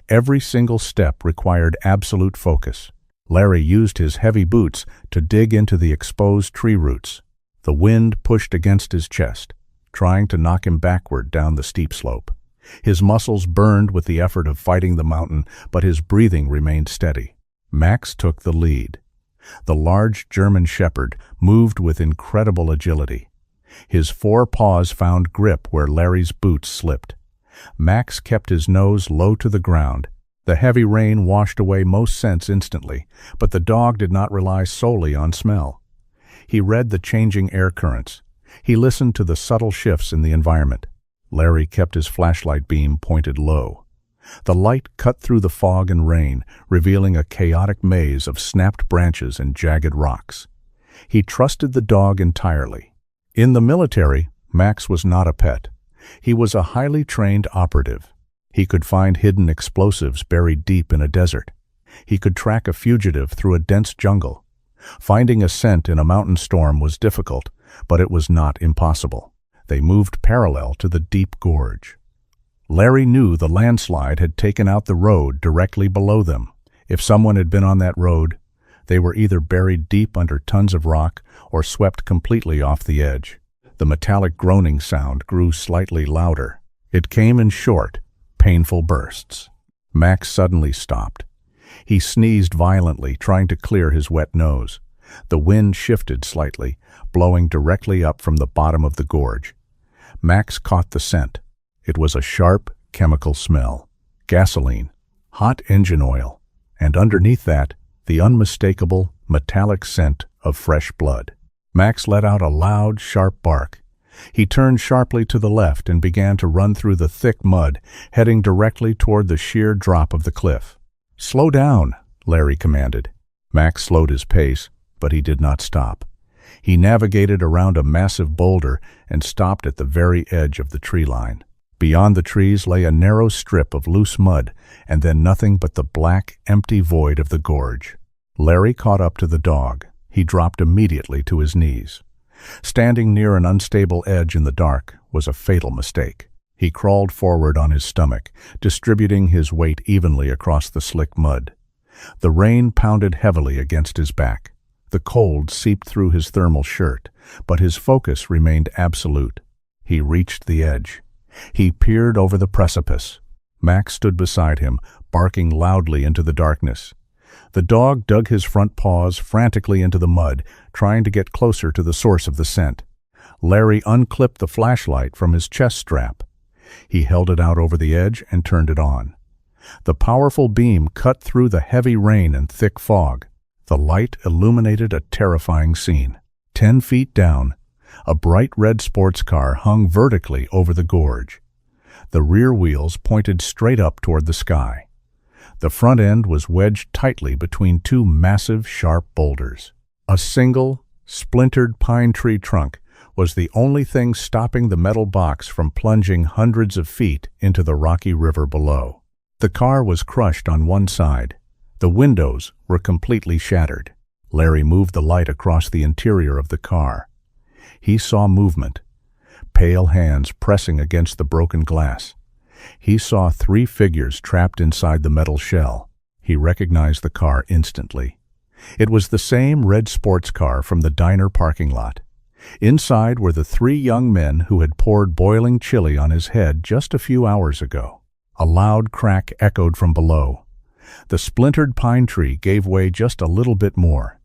Every single step required absolute focus. Larry used his heavy boots to dig into the exposed tree roots. The wind pushed against his chest, trying to knock him backward down the steep slope. His muscles burned with the effort of fighting the mountain, but his breathing remained steady. Max took the lead. The large German shepherd moved with incredible agility. His 4 paws found grip where Larry's boots slipped. Max kept his nose low to the ground. The heavy rain washed away most scents instantly, but the dog did not rely solely on smell. He read the changing air currents. He listened to the subtle shifts in the environment. Larry kept his flashlight beam pointed low. The light cut through the fog and rain, revealing a chaotic maze of snapped branches and jagged rocks. He trusted the dog entirely. In the military, Max was not a pet. He was a highly trained operative. He could find hidden explosives buried deep in a desert. He could track a fugitive through a dense jungle. Finding a scent in a mountain storm was difficult, But it was not impossible. They moved parallel to the deep gorge. Larry knew the landslide had taken out the road directly below them. If someone had been on that road, they were either buried deep under tons of rock or swept completely off the edge. The metallic groaning sound grew slightly louder. It came in short, painful bursts. Max suddenly stopped. He sneezed violently, trying to clear his wet nose. The wind shifted slightly, blowing directly up from the bottom of the gorge. Max caught the scent. It was a sharp, chemical smell. Gasoline, hot engine oil, and underneath that, the unmistakable, metallic scent of fresh blood. Max let out a loud, sharp bark. He turned sharply to the left and began to run through the thick mud, heading directly toward the sheer drop of the cliff. "Slow down," Larry commanded. Max slowed his pace, but he did not stop. He navigated around a massive boulder and stopped at the very edge of the tree line. Beyond the trees lay a narrow strip of loose mud, and then nothing but the black, empty void of the gorge. Larry caught up to the dog. He dropped immediately to his knees. Standing near an unstable edge in the dark was a fatal mistake. He crawled forward on his stomach, distributing his weight evenly across the slick mud. The rain pounded heavily against his back. The cold seeped through his thermal shirt, but his focus remained absolute. He reached the edge. He peered over the precipice. Max stood beside him, barking loudly into the darkness. The dog dug his front paws frantically into the mud, trying to get closer to the source of the scent. Larry unclipped the flashlight from his chest strap. He held it out over the edge and turned it on. The powerful beam cut through the heavy rain and thick fog. The light illuminated a terrifying scene. 10 feet down, a bright red sports car hung vertically over the gorge. The rear wheels pointed straight up toward the sky. The front end was wedged tightly between two massive, sharp boulders. A single, splintered pine tree trunk was the only thing stopping the metal box from plunging hundreds of feet into the rocky river below. The car was crushed on one side. The windows were completely shattered. Larry moved the light across the interior of the car. He saw movement, pale hands pressing against the broken glass. He saw 3 figures trapped inside the metal shell. He recognized the car instantly. It was the same red sports car from the diner parking lot. Inside were the 3 young men who had poured boiling chili on his head just a few hours ago. A loud crack echoed from below. The splintered pine tree gave way just a little bit more.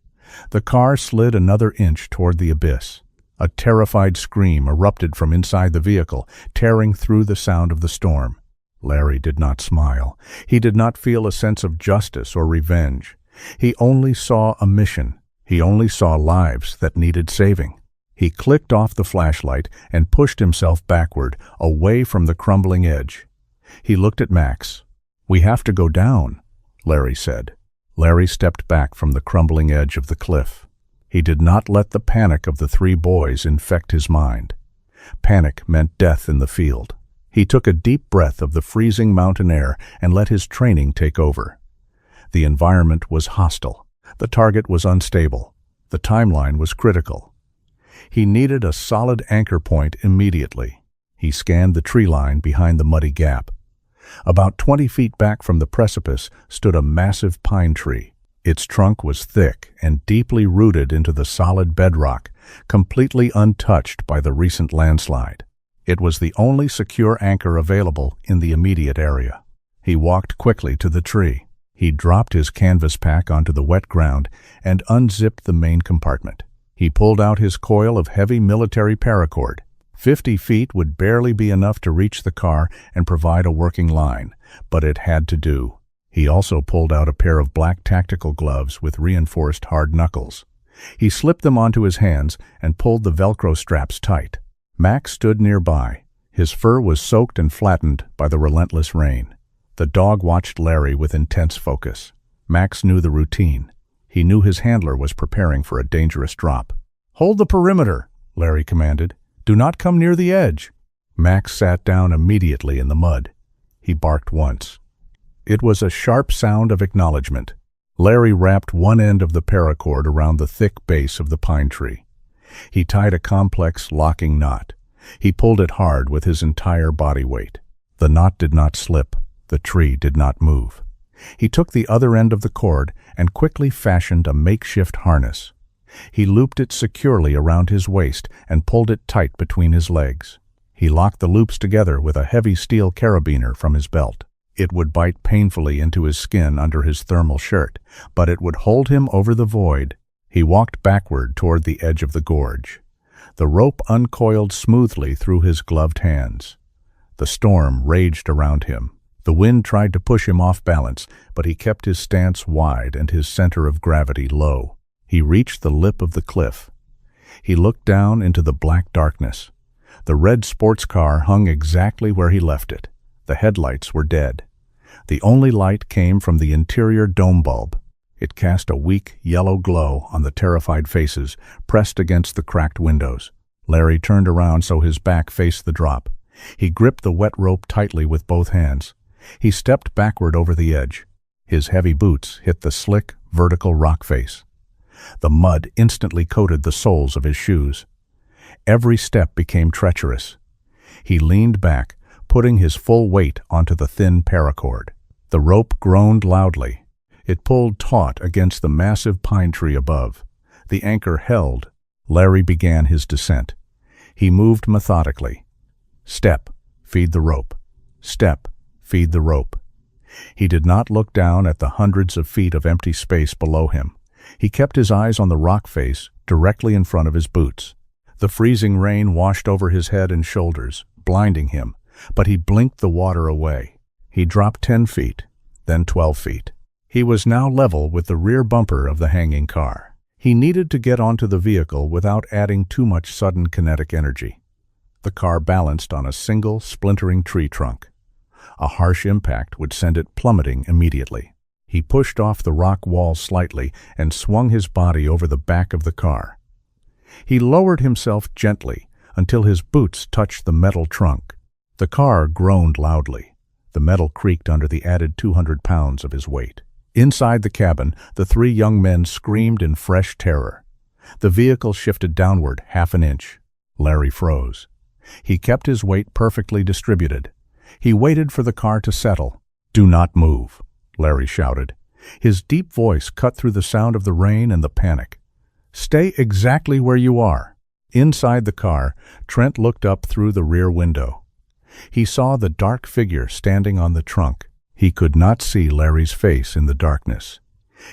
The car slid another inch toward the abyss. A terrified scream erupted from inside the vehicle, tearing through the sound of the storm. Larry did not smile. He did not feel a sense of justice or revenge. He only saw a mission. He only saw lives that needed saving. He clicked off the flashlight and pushed himself backward, away from the crumbling edge. He looked at Max. "We have to go down," Larry said. Larry stepped back from the crumbling edge of the cliff. He did not let the panic of the 3 boys infect his mind. Panic meant death in the field. He took a deep breath of the freezing mountain air and let his training take over. The environment was hostile. The target was unstable. The timeline was critical. He needed a solid anchor point immediately. He scanned the tree line behind the muddy gap. About 20 feet back from the precipice stood a massive pine tree. Its trunk was thick and deeply rooted into the solid bedrock, completely untouched by the recent landslide. It was the only secure anchor available in the immediate area. He walked quickly to the tree. He dropped his canvas pack onto the wet ground and unzipped the main compartment. He pulled out his coil of heavy military paracord. 50 feet would barely be enough to reach the car and provide a working line, but it had to do. He also pulled out a pair of black tactical gloves with reinforced hard knuckles. He slipped them onto his hands and pulled the Velcro straps tight. Max stood nearby. His fur was soaked and flattened by the relentless rain. The dog watched Larry with intense focus. Max knew the routine. He knew his handler was preparing for a dangerous drop. "Hold the perimeter," Larry commanded. "Do not come near the edge." Max sat down immediately in the mud. He barked once. It was a sharp sound of acknowledgement. Larry wrapped one end of the paracord around the thick base of the pine tree. He tied a complex locking knot. He pulled it hard with his entire body weight. The knot did not slip. The tree did not move. He took the other end of the cord and quickly fashioned a makeshift harness. He looped it securely around his waist and pulled it tight between his legs. He locked the loops together with a heavy steel carabiner from his belt. It would bite painfully into his skin under his thermal shirt, but it would hold him over the void. He walked backward toward the edge of the gorge. The rope uncoiled smoothly through his gloved hands. The storm raged around him. The wind tried to push him off balance, but he kept his stance wide and his center of gravity low. He reached the lip of the cliff. He looked down into the black darkness. The red sports car hung exactly where he left it. The headlights were dead. The only light came from the interior dome bulb. It cast a weak, yellow glow on the terrified faces pressed against the cracked windows. Larry turned around so his back faced the drop. He gripped the wet rope tightly with both hands. He stepped backward over the edge. His heavy boots hit the slick, vertical rock face. The mud instantly coated the soles of his shoes. Every step became treacherous. He leaned back, putting his full weight onto the thin paracord. The rope groaned loudly. It pulled taut against the massive pine tree above. The anchor held. Larry began his descent. He moved methodically. Step, feed the rope. Step, feed the rope. He did not look down at the hundreds of feet of empty space below him. He kept his eyes on the rock face directly in front of his boots. The freezing rain washed over his head and shoulders, blinding him, but he blinked the water away. He dropped 10 feet, then 12 feet. He was now level with the rear bumper of the hanging car. He needed to get onto the vehicle without adding too much sudden kinetic energy. The car balanced on a single, splintering tree trunk. A harsh impact would send it plummeting immediately. He pushed off the rock wall slightly and swung his body over the back of the car. He lowered himself gently until his boots touched the metal trunk. The car groaned loudly. The metal creaked under the added 200 pounds of his weight. Inside the cabin, the 3 young men screamed in fresh terror. The vehicle shifted downward half an inch. Larry froze. He kept his weight perfectly distributed. He waited for the car to settle. "Do not move," Larry shouted. His deep voice cut through the sound of the rain and the panic. "Stay exactly where you are." Inside the car, Trent looked up through the rear window. He saw the dark figure standing on the trunk. He could not see Larry's face in the darkness.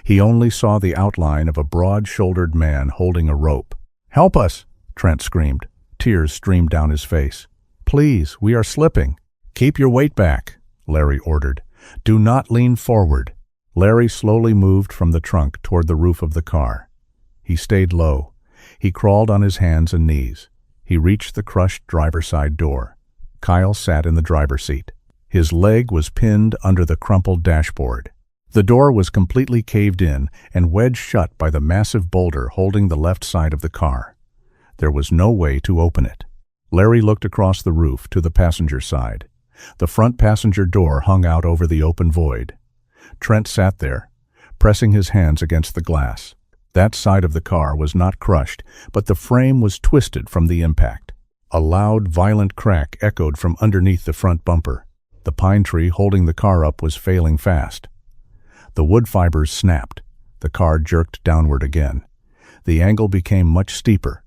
He only saw the outline of a broad-shouldered man holding a rope. "Help us!" Trent screamed. Tears streamed down his face. "Please, we are slipping." "Keep your weight back," Larry ordered. "Do not lean forward." Larry slowly moved from the trunk toward the roof of the car. He stayed low. He crawled on his hands and knees. He reached the crushed driver's side door. Kyle sat in the driver's seat. His leg was pinned under the crumpled dashboard. The door was completely caved in and wedged shut by the massive boulder holding the left side of the car. There was no way to open it. Larry looked across the roof to the passenger side. The front passenger door hung out over the open void. Trent sat there, pressing his hands against the glass. That side of the car was not crushed, but the frame was twisted from the impact. A loud, violent crack echoed from underneath the front bumper. The pine tree holding the car up was failing fast. The wood fibers snapped. The car jerked downward again. The angle became much steeper.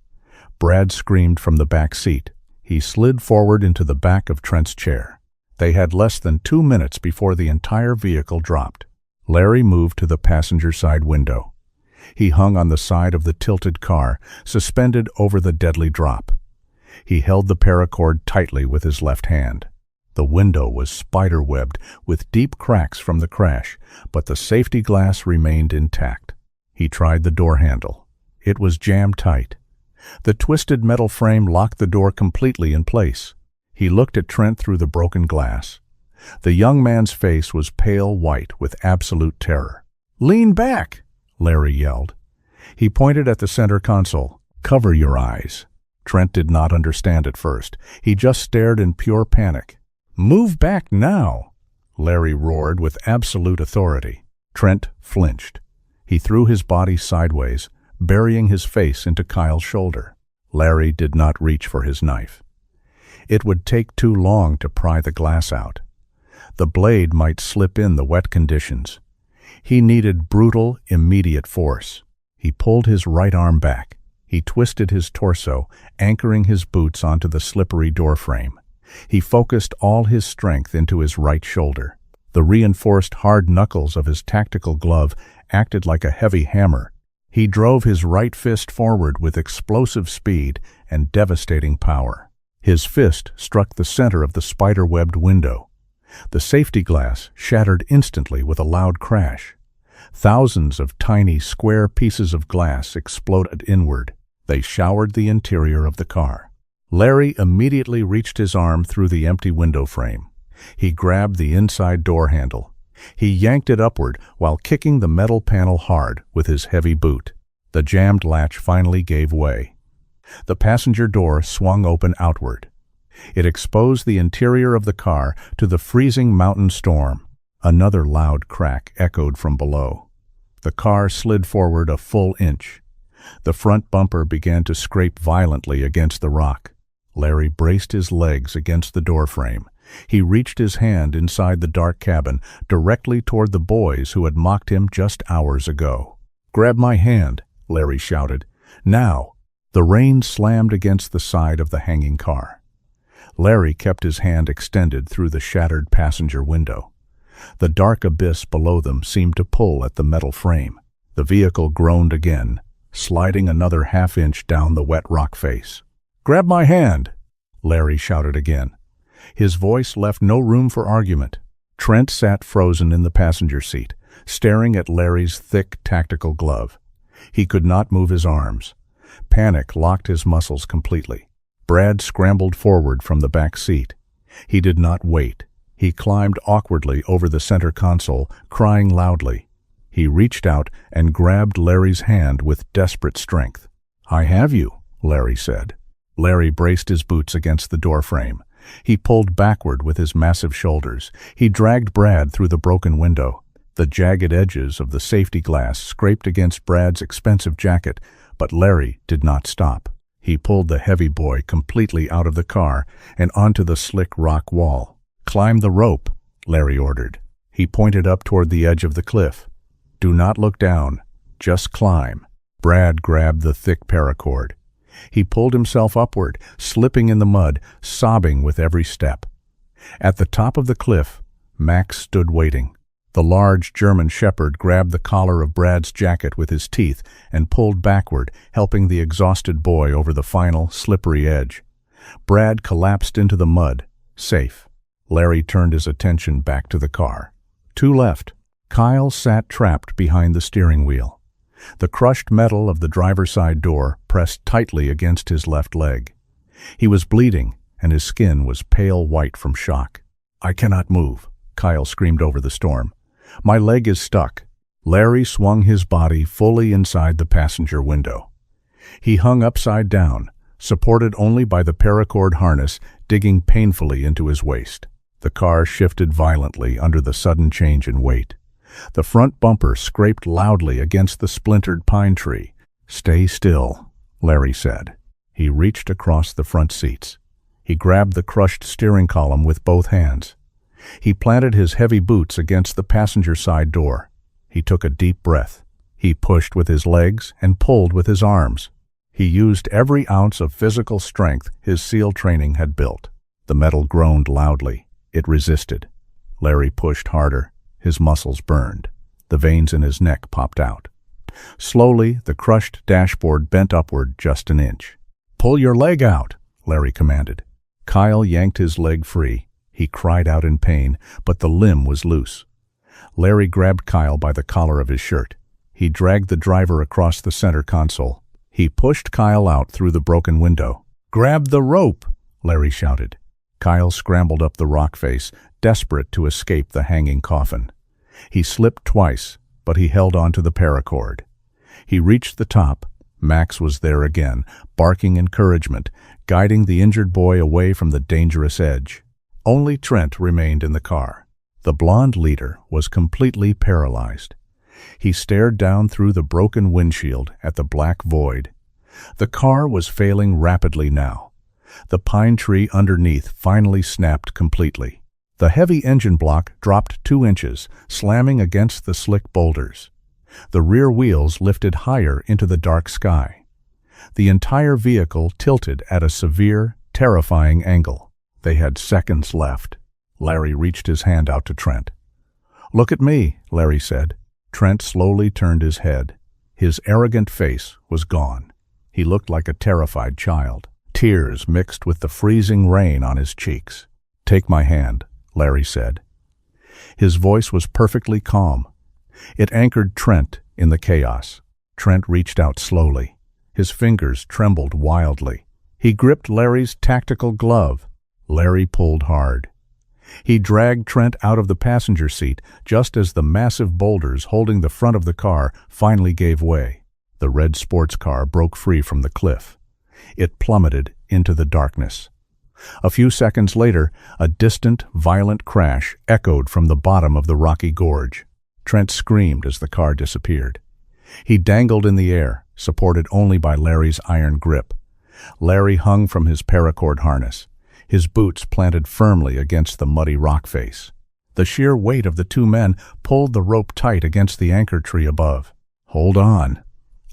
Brad screamed from the back seat. He slid forward into the back of Trent's chair. They had less than 2 minutes before the entire vehicle dropped. Larry moved to the passenger side window. He hung on the side of the tilted car, suspended over the deadly drop. He held the paracord tightly with his left hand. The window was spider-webbed with deep cracks from the crash, but the safety glass remained intact. He tried the door handle. It was jammed tight. The twisted metal frame locked the door completely in place. He looked at Trent through the broken glass. The young man's face was pale white with absolute terror. "Lean back!" Larry yelled. He pointed at the center console. "Cover your eyes." Trent did not understand at first. He just stared in pure panic. "Move back now!" Larry roared with absolute authority. Trent flinched. He threw his body sideways, burying his face into Kyle's shoulder. Larry did not reach for his knife. It would take too long to pry the glass out. The blade might slip in the wet conditions. He needed brutal, immediate force. He pulled his right arm back. He twisted his torso, anchoring his boots onto the slippery doorframe. He focused all his strength into his right shoulder. The reinforced hard knuckles of his tactical glove acted like a heavy hammer. He drove his right fist forward with explosive speed and devastating power. His fist struck the center of the spider-webbed window. The safety glass shattered instantly with a loud crash. Thousands of tiny, square pieces of glass exploded inward. They showered the interior of the car. Larry immediately reached his arm through the empty window frame. He grabbed the inside door handle. He yanked it upward while kicking the metal panel hard with his heavy boot. The jammed latch finally gave way. The passenger door swung open outward. It exposed the interior of the car to the freezing mountain storm. Another loud crack echoed from below. The car slid forward a full inch. The front bumper began to scrape violently against the rock. Larry braced his legs against the doorframe. He reached his hand inside the dark cabin, directly toward the boys who had mocked him just hours ago. "Grab my hand," Larry shouted. "Now!" The rain slammed against the side of the hanging car. Larry kept his hand extended through the shattered passenger window. The dark abyss below them seemed to pull at the metal frame. The vehicle groaned again, sliding another half-inch down the wet rock face. "Grab my hand!" Larry shouted again. His voice left no room for argument. Trent sat frozen in the passenger seat, staring at Larry's thick tactical glove. He could not move his arms. Panic locked his muscles completely. Brad scrambled forward from the back seat. He did not wait. He climbed awkwardly over the center console, crying loudly. He reached out and grabbed Larry's hand with desperate strength. "I have you," Larry said. Larry braced his boots against the doorframe. He pulled backward with his massive shoulders. He dragged Brad through the broken window. The jagged edges of the safety glass scraped against Brad's expensive jacket, but Larry did not stop. He pulled the heavy boy completely out of the car and onto the slick rock wall. "Climb the rope," Larry ordered. He pointed up toward the edge of the cliff. "Do not look down. Just climb." Brad grabbed the thick paracord. He pulled himself upward, slipping in the mud, sobbing with every step. At the top of the cliff, Max stood waiting. The large German shepherd grabbed the collar of Brad's jacket with his teeth and pulled backward, helping the exhausted boy over the final, slippery edge. Brad collapsed into the mud, safe. Larry turned his attention back to the car. Two left. Kyle sat trapped behind the steering wheel. The crushed metal of the driver's side door pressed tightly against his left leg. He was bleeding, and his skin was pale white from shock. "I cannot move," Kyle screamed over the storm. "My leg is stuck." Larry swung his body fully inside the passenger window. He hung upside down, supported only by the paracord harness digging painfully into his waist. The car shifted violently under the sudden change in weight. The front bumper scraped loudly against the splintered pine tree. "Stay still," Larry said. He reached across the front seats. He grabbed the crushed steering column with both hands. He planted his heavy boots against the passenger side door. He took a deep breath. He pushed with his legs and pulled with his arms. He used every ounce of physical strength his SEAL training had built. The metal groaned loudly. It resisted. Larry pushed harder. His muscles burned. The veins in his neck popped out. Slowly, the crushed dashboard bent upward just an inch. "Pull your leg out," Larry commanded. Kyle yanked his leg free. He cried out in pain, but the limb was loose. Larry grabbed Kyle by the collar of his shirt. He dragged the driver across the center console. He pushed Kyle out through the broken window. "Grab the rope," Larry shouted. Kyle scrambled up the rock face, desperate to escape the hanging coffin. He slipped twice, but he held onto the paracord. He reached the top. Max was there again, barking encouragement, guiding the injured boy away from the dangerous edge. Only Trent remained in the car. The blonde leader was completely paralyzed. He stared down through the broken windshield at the black void. The car was failing rapidly now. The pine tree underneath finally snapped completely. The heavy engine block dropped 2 inches, slamming against the slick boulders. The rear wheels lifted higher into the dark sky. The entire vehicle tilted at a severe, terrifying angle. They had seconds left. Larry reached his hand out to Trent. "Look at me," Larry said. Trent slowly turned his head. His arrogant face was gone. He looked like a terrified child. Tears mixed with the freezing rain on his cheeks. "Take my hand," Larry said. His voice was perfectly calm. It anchored Trent in the chaos. Trent reached out slowly. His fingers trembled wildly. He gripped Larry's tactical glove. Larry pulled hard. He dragged Trent out of the passenger seat just as the massive boulders holding the front of the car finally gave way. The red sports car broke free from the cliff. It plummeted into the darkness. A few seconds later, a distant, violent crash echoed from the bottom of the rocky gorge. Trent screamed as the car disappeared. He dangled in the air, supported only by Larry's iron grip. Larry hung from his paracord harness, his boots planted firmly against the muddy rock face. The sheer weight of the 2 men pulled the rope tight against the anchor tree above. "Hold on,"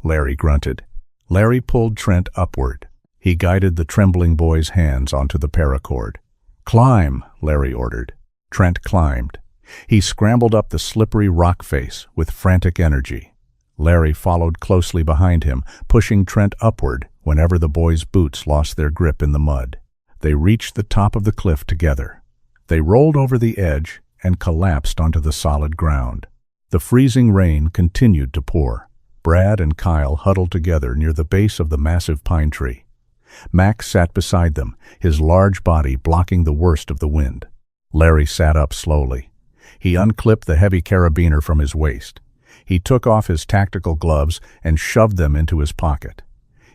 Larry grunted. Larry pulled Trent upward. He guided the trembling boy's hands onto the paracord. "Climb," Larry ordered. Trent climbed. He scrambled up the slippery rock face with frantic energy. Larry followed closely behind him, pushing Trent upward whenever the boy's boots lost their grip in the mud. They reached the top of the cliff together. They rolled over the edge and collapsed onto the solid ground. The freezing rain continued to pour. Brad and Kyle huddled together near the base of the massive pine tree. Max sat beside them, his large body blocking the worst of the wind. Larry sat up slowly. He unclipped the heavy carabiner from his waist. He took off his tactical gloves and shoved them into his pocket.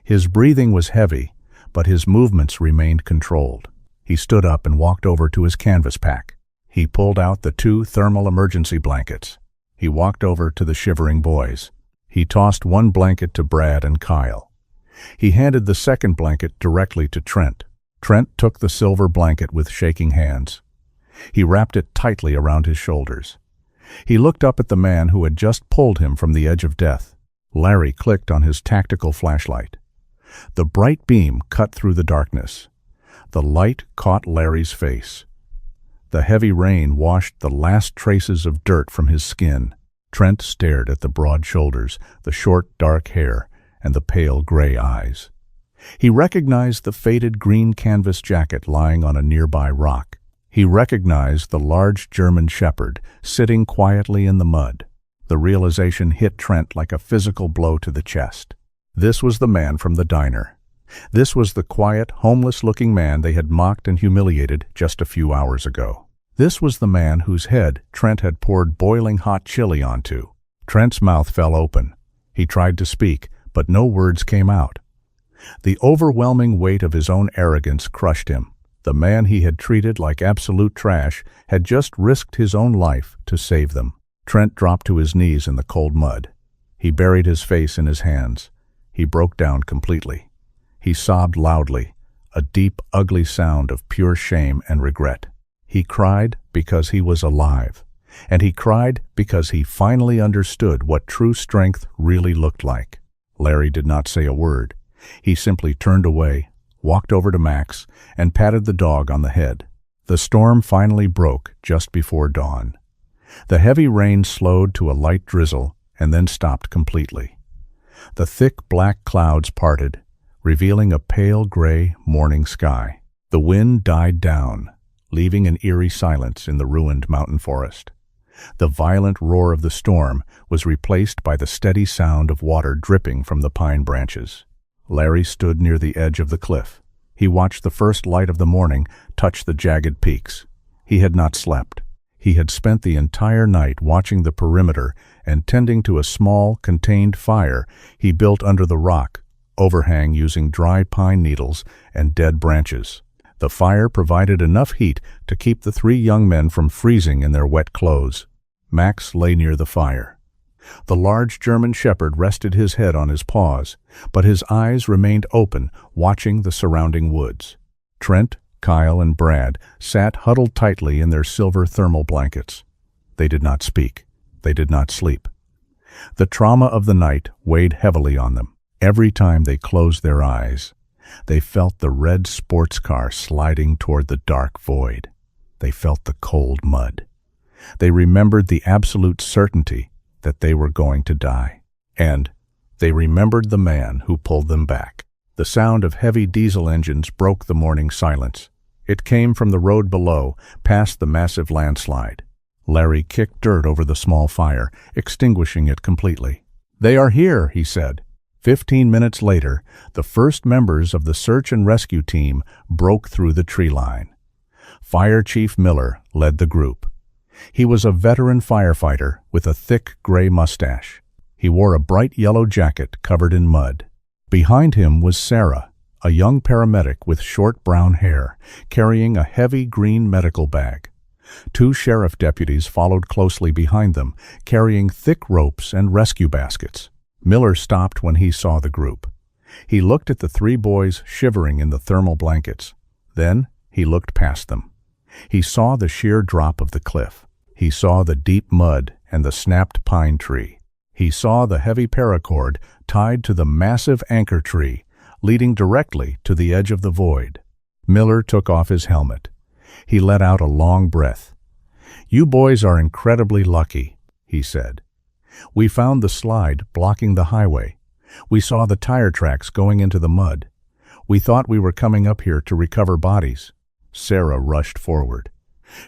His breathing was heavy, but his movements remained controlled. He stood up and walked over to his canvas pack. He pulled out the 2 thermal emergency blankets. He walked over to the shivering boys. He tossed one blanket to Brad and Kyle. He handed the second blanket directly to Trent. Trent took the silver blanket with shaking hands. He wrapped it tightly around his shoulders. He looked up at the man who had just pulled him from the edge of death. Larry clicked on his tactical flashlight. The bright beam cut through the darkness. The light caught Larry's face. The heavy rain washed the last traces of dirt from his skin. Trent stared at the broad shoulders, the short, dark hair, and the pale gray eyes. He recognized the faded green canvas jacket lying on a nearby rock. He recognized the large German shepherd sitting quietly in the mud. The realization hit Trent like a physical blow to the chest. This was the man from the diner. This was the quiet, homeless-looking man they had mocked and humiliated just a few hours ago. This was the man whose head Trent had poured boiling hot chili onto. Trent's mouth fell open. He tried to speak, but no words came out. The overwhelming weight of his own arrogance crushed him. The man he had treated like absolute trash had just risked his own life to save them. Trent dropped to his knees in the cold mud. He buried his face in his hands. He broke down completely. He sobbed loudly, a deep, ugly sound of pure shame and regret. He cried because he was alive, and he cried because he finally understood what true strength really looked like. Larry did not say a word. He simply turned away, walked over to Max, and patted the dog on the head. The storm finally broke just before dawn. The heavy rain slowed to a light drizzle and then stopped completely. The thick black clouds parted, revealing a pale gray morning sky. The wind died down, leaving an eerie silence in the ruined mountain forest. The violent roar of the storm was replaced by the steady sound of water dripping from the pine branches. Larry stood near the edge of the cliff. He watched the first light of the morning touch the jagged peaks. He had not slept. He had spent the entire night watching the perimeter and tending to a small, contained fire he built under the rock, overhang using dry pine needles and dead branches. The fire provided enough heat to keep the 3 young men from freezing in their wet clothes. Max lay near the fire. The large German shepherd rested his head on his paws, but his eyes remained open, watching the surrounding woods. Trent, Kyle, and Brad sat huddled tightly in their silver thermal blankets. They did not speak. They did not sleep. The trauma of the night weighed heavily on them. Every time they closed their eyes, they felt the red sports car sliding toward the dark void. They felt the cold mud. They remembered the absolute certainty that they were going to die. And they remembered the man who pulled them back. The sound of heavy diesel engines broke the morning silence. It came from the road below, past the massive landslide. Larry kicked dirt over the small fire, extinguishing it completely. "They are here," he said. 15 minutes later, the first members of the search and rescue team broke through the tree line. Fire Chief Miller led the group. He was a veteran firefighter with a thick gray mustache. He wore a bright yellow jacket covered in mud. Behind him was Sarah, a young paramedic with short brown hair, carrying a heavy green medical bag. 2 sheriff deputies followed closely behind them, carrying thick ropes and rescue baskets. Miller stopped when he saw the group. He looked at the 3 boys shivering in the thermal blankets. Then he looked past them. He saw the sheer drop of the cliff. He saw the deep mud and the snapped pine tree. He saw the heavy paracord tied to the massive anchor tree, leading directly to the edge of the void. Miller took off his helmet. He let out a long breath. "You boys are incredibly lucky," he said. "We found the slide blocking the highway. We saw the tire tracks going into the mud. We thought we were coming up here to recover bodies." Sarah rushed forward.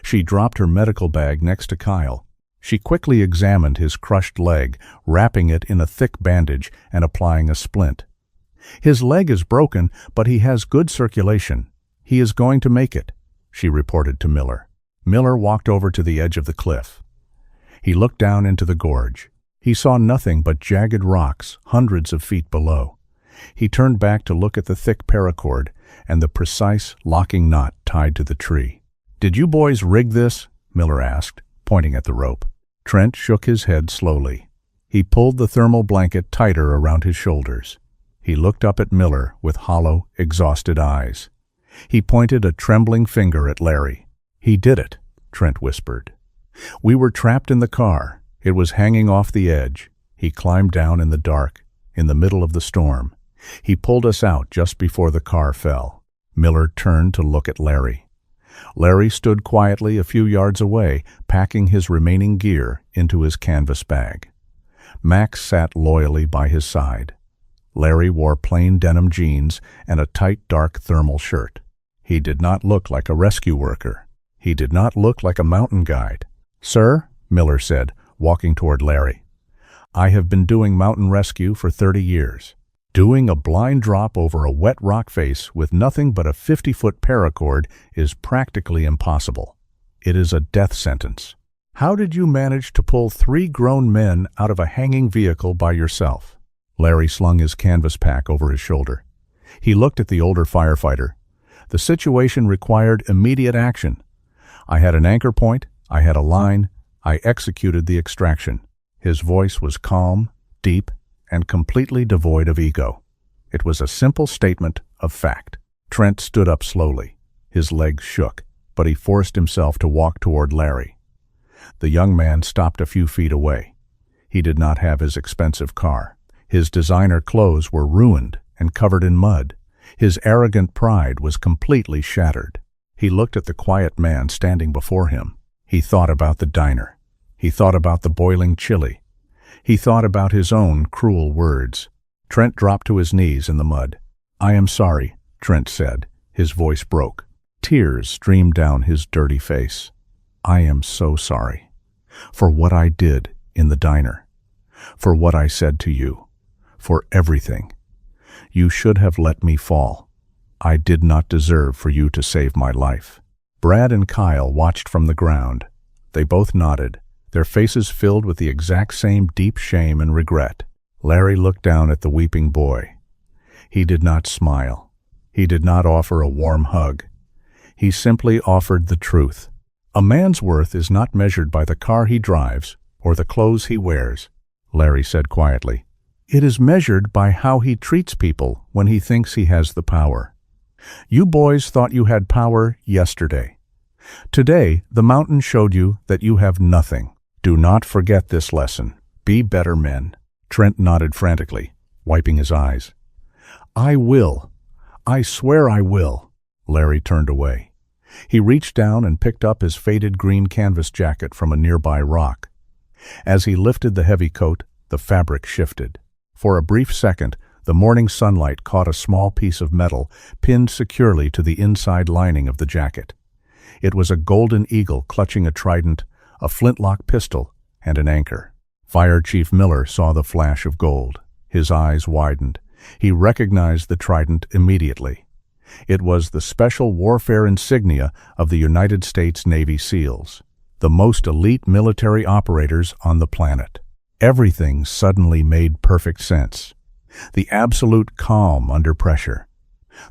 She dropped her medical bag next to Kyle. She quickly examined his crushed leg, wrapping it in a thick bandage and applying a splint. "His leg is broken, but he has good circulation. He is going to make it," she reported to Miller. Miller walked over to the edge of the cliff. He looked down into the gorge. He saw nothing but jagged rocks hundreds of feet below. He turned back to look at the thick paracord and the precise locking knot tied to the tree. "Did you boys rig this?" Miller asked, pointing at the rope. Trent shook his head slowly. He pulled the thermal blanket tighter around his shoulders. He looked up at Miller with hollow, exhausted eyes. He pointed a trembling finger at Larry. "He did it," Trent whispered. "We were trapped in the car. It was hanging off the edge. He climbed down in the dark, in the middle of the storm. He pulled us out just before the car fell." Miller turned to look at Larry. Larry stood quietly a few yards away, packing his remaining gear into his canvas bag. Max sat loyally by his side. Larry wore plain denim jeans and a tight dark thermal shirt. He did not look like a rescue worker. He did not look like a mountain guide. "Sir," Miller said, walking toward Larry, "I have been doing mountain rescue for 30 years. Doing a blind drop over a wet rock face with nothing but a 50-foot paracord is practically impossible. It is a death sentence. How did you manage to pull 3 grown men out of a hanging vehicle by yourself?" Larry slung his canvas pack over his shoulder. He looked at the older firefighter. "The situation required immediate action. I had an anchor point, I had a line, I executed the extraction." His voice was calm, deep, and completely devoid of ego. It was a simple statement of fact. Trent stood up slowly. His legs shook, but he forced himself to walk toward Larry. The young man stopped a few feet away. He did not have his expensive car. His designer clothes were ruined and covered in mud. His arrogant pride was completely shattered. He looked at the quiet man standing before him. He thought about the diner. He thought about the boiling chili. He thought about his own cruel words. Trent dropped to his knees in the mud. "I am sorry," Trent said. His voice broke. Tears streamed down his dirty face. "I am so sorry. For what I did in the diner. For what I said to you. For everything. You should have let me fall. I did not deserve for you to save my life." Brad and Kyle watched from the ground. They both nodded, their faces filled with the exact same deep shame and regret. Larry looked down at the weeping boy. He did not smile. He did not offer a warm hug. He simply offered the truth. A man's worth is not measured by the car he drives or the clothes he wears. Larry said quietly. "It is measured by how he treats people when he thinks he has the power. You boys thought you had power yesterday. Today, the mountain showed you that you have nothing. Do not forget this lesson. Be better men." Trent nodded frantically, wiping his eyes. "I will. I swear I will." Larry turned away. He reached down and picked up his faded green canvas jacket from a nearby rock. As he lifted the heavy coat, the fabric shifted. For a brief second, the morning sunlight caught a small piece of metal pinned securely to the inside lining of the jacket. It was a golden eagle clutching a trident, a flintlock pistol, and an anchor. Fire Chief Miller saw the flash of gold. His eyes widened. He recognized the trident immediately. It was the special warfare insignia of the United States Navy SEALs, the most elite military operators on the planet. Everything suddenly made perfect sense. The absolute calm under pressure,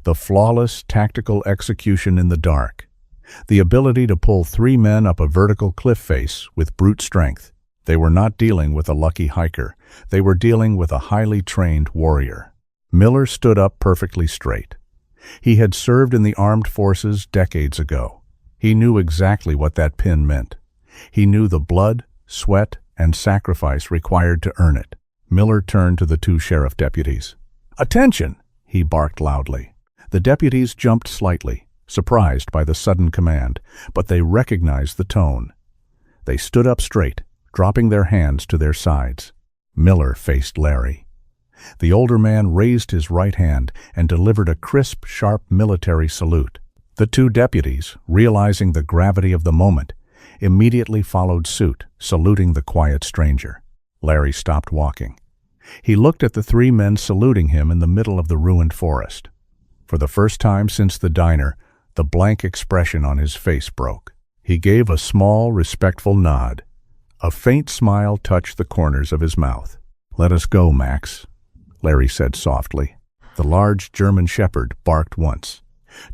the flawless tactical execution in the dark, the ability to pull 3 men up a vertical cliff face with brute strength. They were not dealing with a lucky hiker. They were dealing with a highly trained warrior. Miller stood up perfectly straight. He had served in the armed forces decades ago. He knew exactly what that pin meant. He knew the blood, sweat, and sacrifice required to earn it. Miller turned to the 2 sheriff deputies. "Attention!" he barked loudly. The deputies jumped slightly, surprised by the sudden command, but they recognized the tone. They stood up straight, dropping their hands to their sides. Miller faced Larry. The older man raised his right hand and delivered a crisp, sharp military salute. The 2 deputies, realizing the gravity of the moment, immediately followed suit, saluting the quiet stranger. Larry stopped walking. He looked at the 3 men saluting him in the middle of the ruined forest. For the first time since the diner, the blank expression on his face broke. He gave a small, respectful nod. A faint smile touched the corners of his mouth. "Let us go, Max," Larry said softly. The large German shepherd barked once.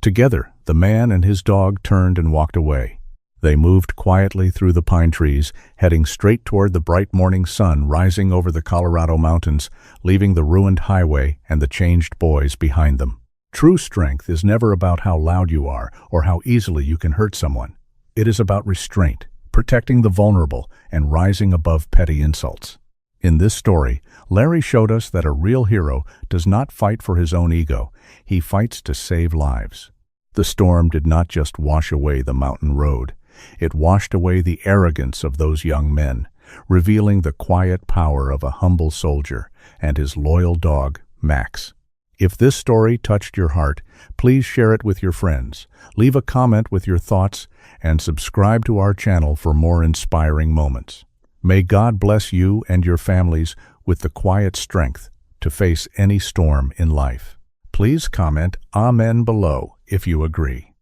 Together, the man and his dog turned and walked away. They moved quietly through the pine trees, heading straight toward the bright morning sun rising over the Colorado mountains, leaving the ruined highway and the changed boys behind them. True strength is never about how loud you are or how easily you can hurt someone. It is about restraint, protecting the vulnerable, and rising above petty insults. In this story, Larry showed us that a real hero does not fight for his own ego. He fights to save lives. The storm did not just wash away the mountain road. It washed away the arrogance of those young men, revealing the quiet power of a humble soldier and his loyal dog, Max. If this story touched your heart, please share it with your friends, leave a comment with your thoughts, and subscribe to our channel for more inspiring moments. May God bless you and your families with the quiet strength to face any storm in life. Please comment Amen below if you agree.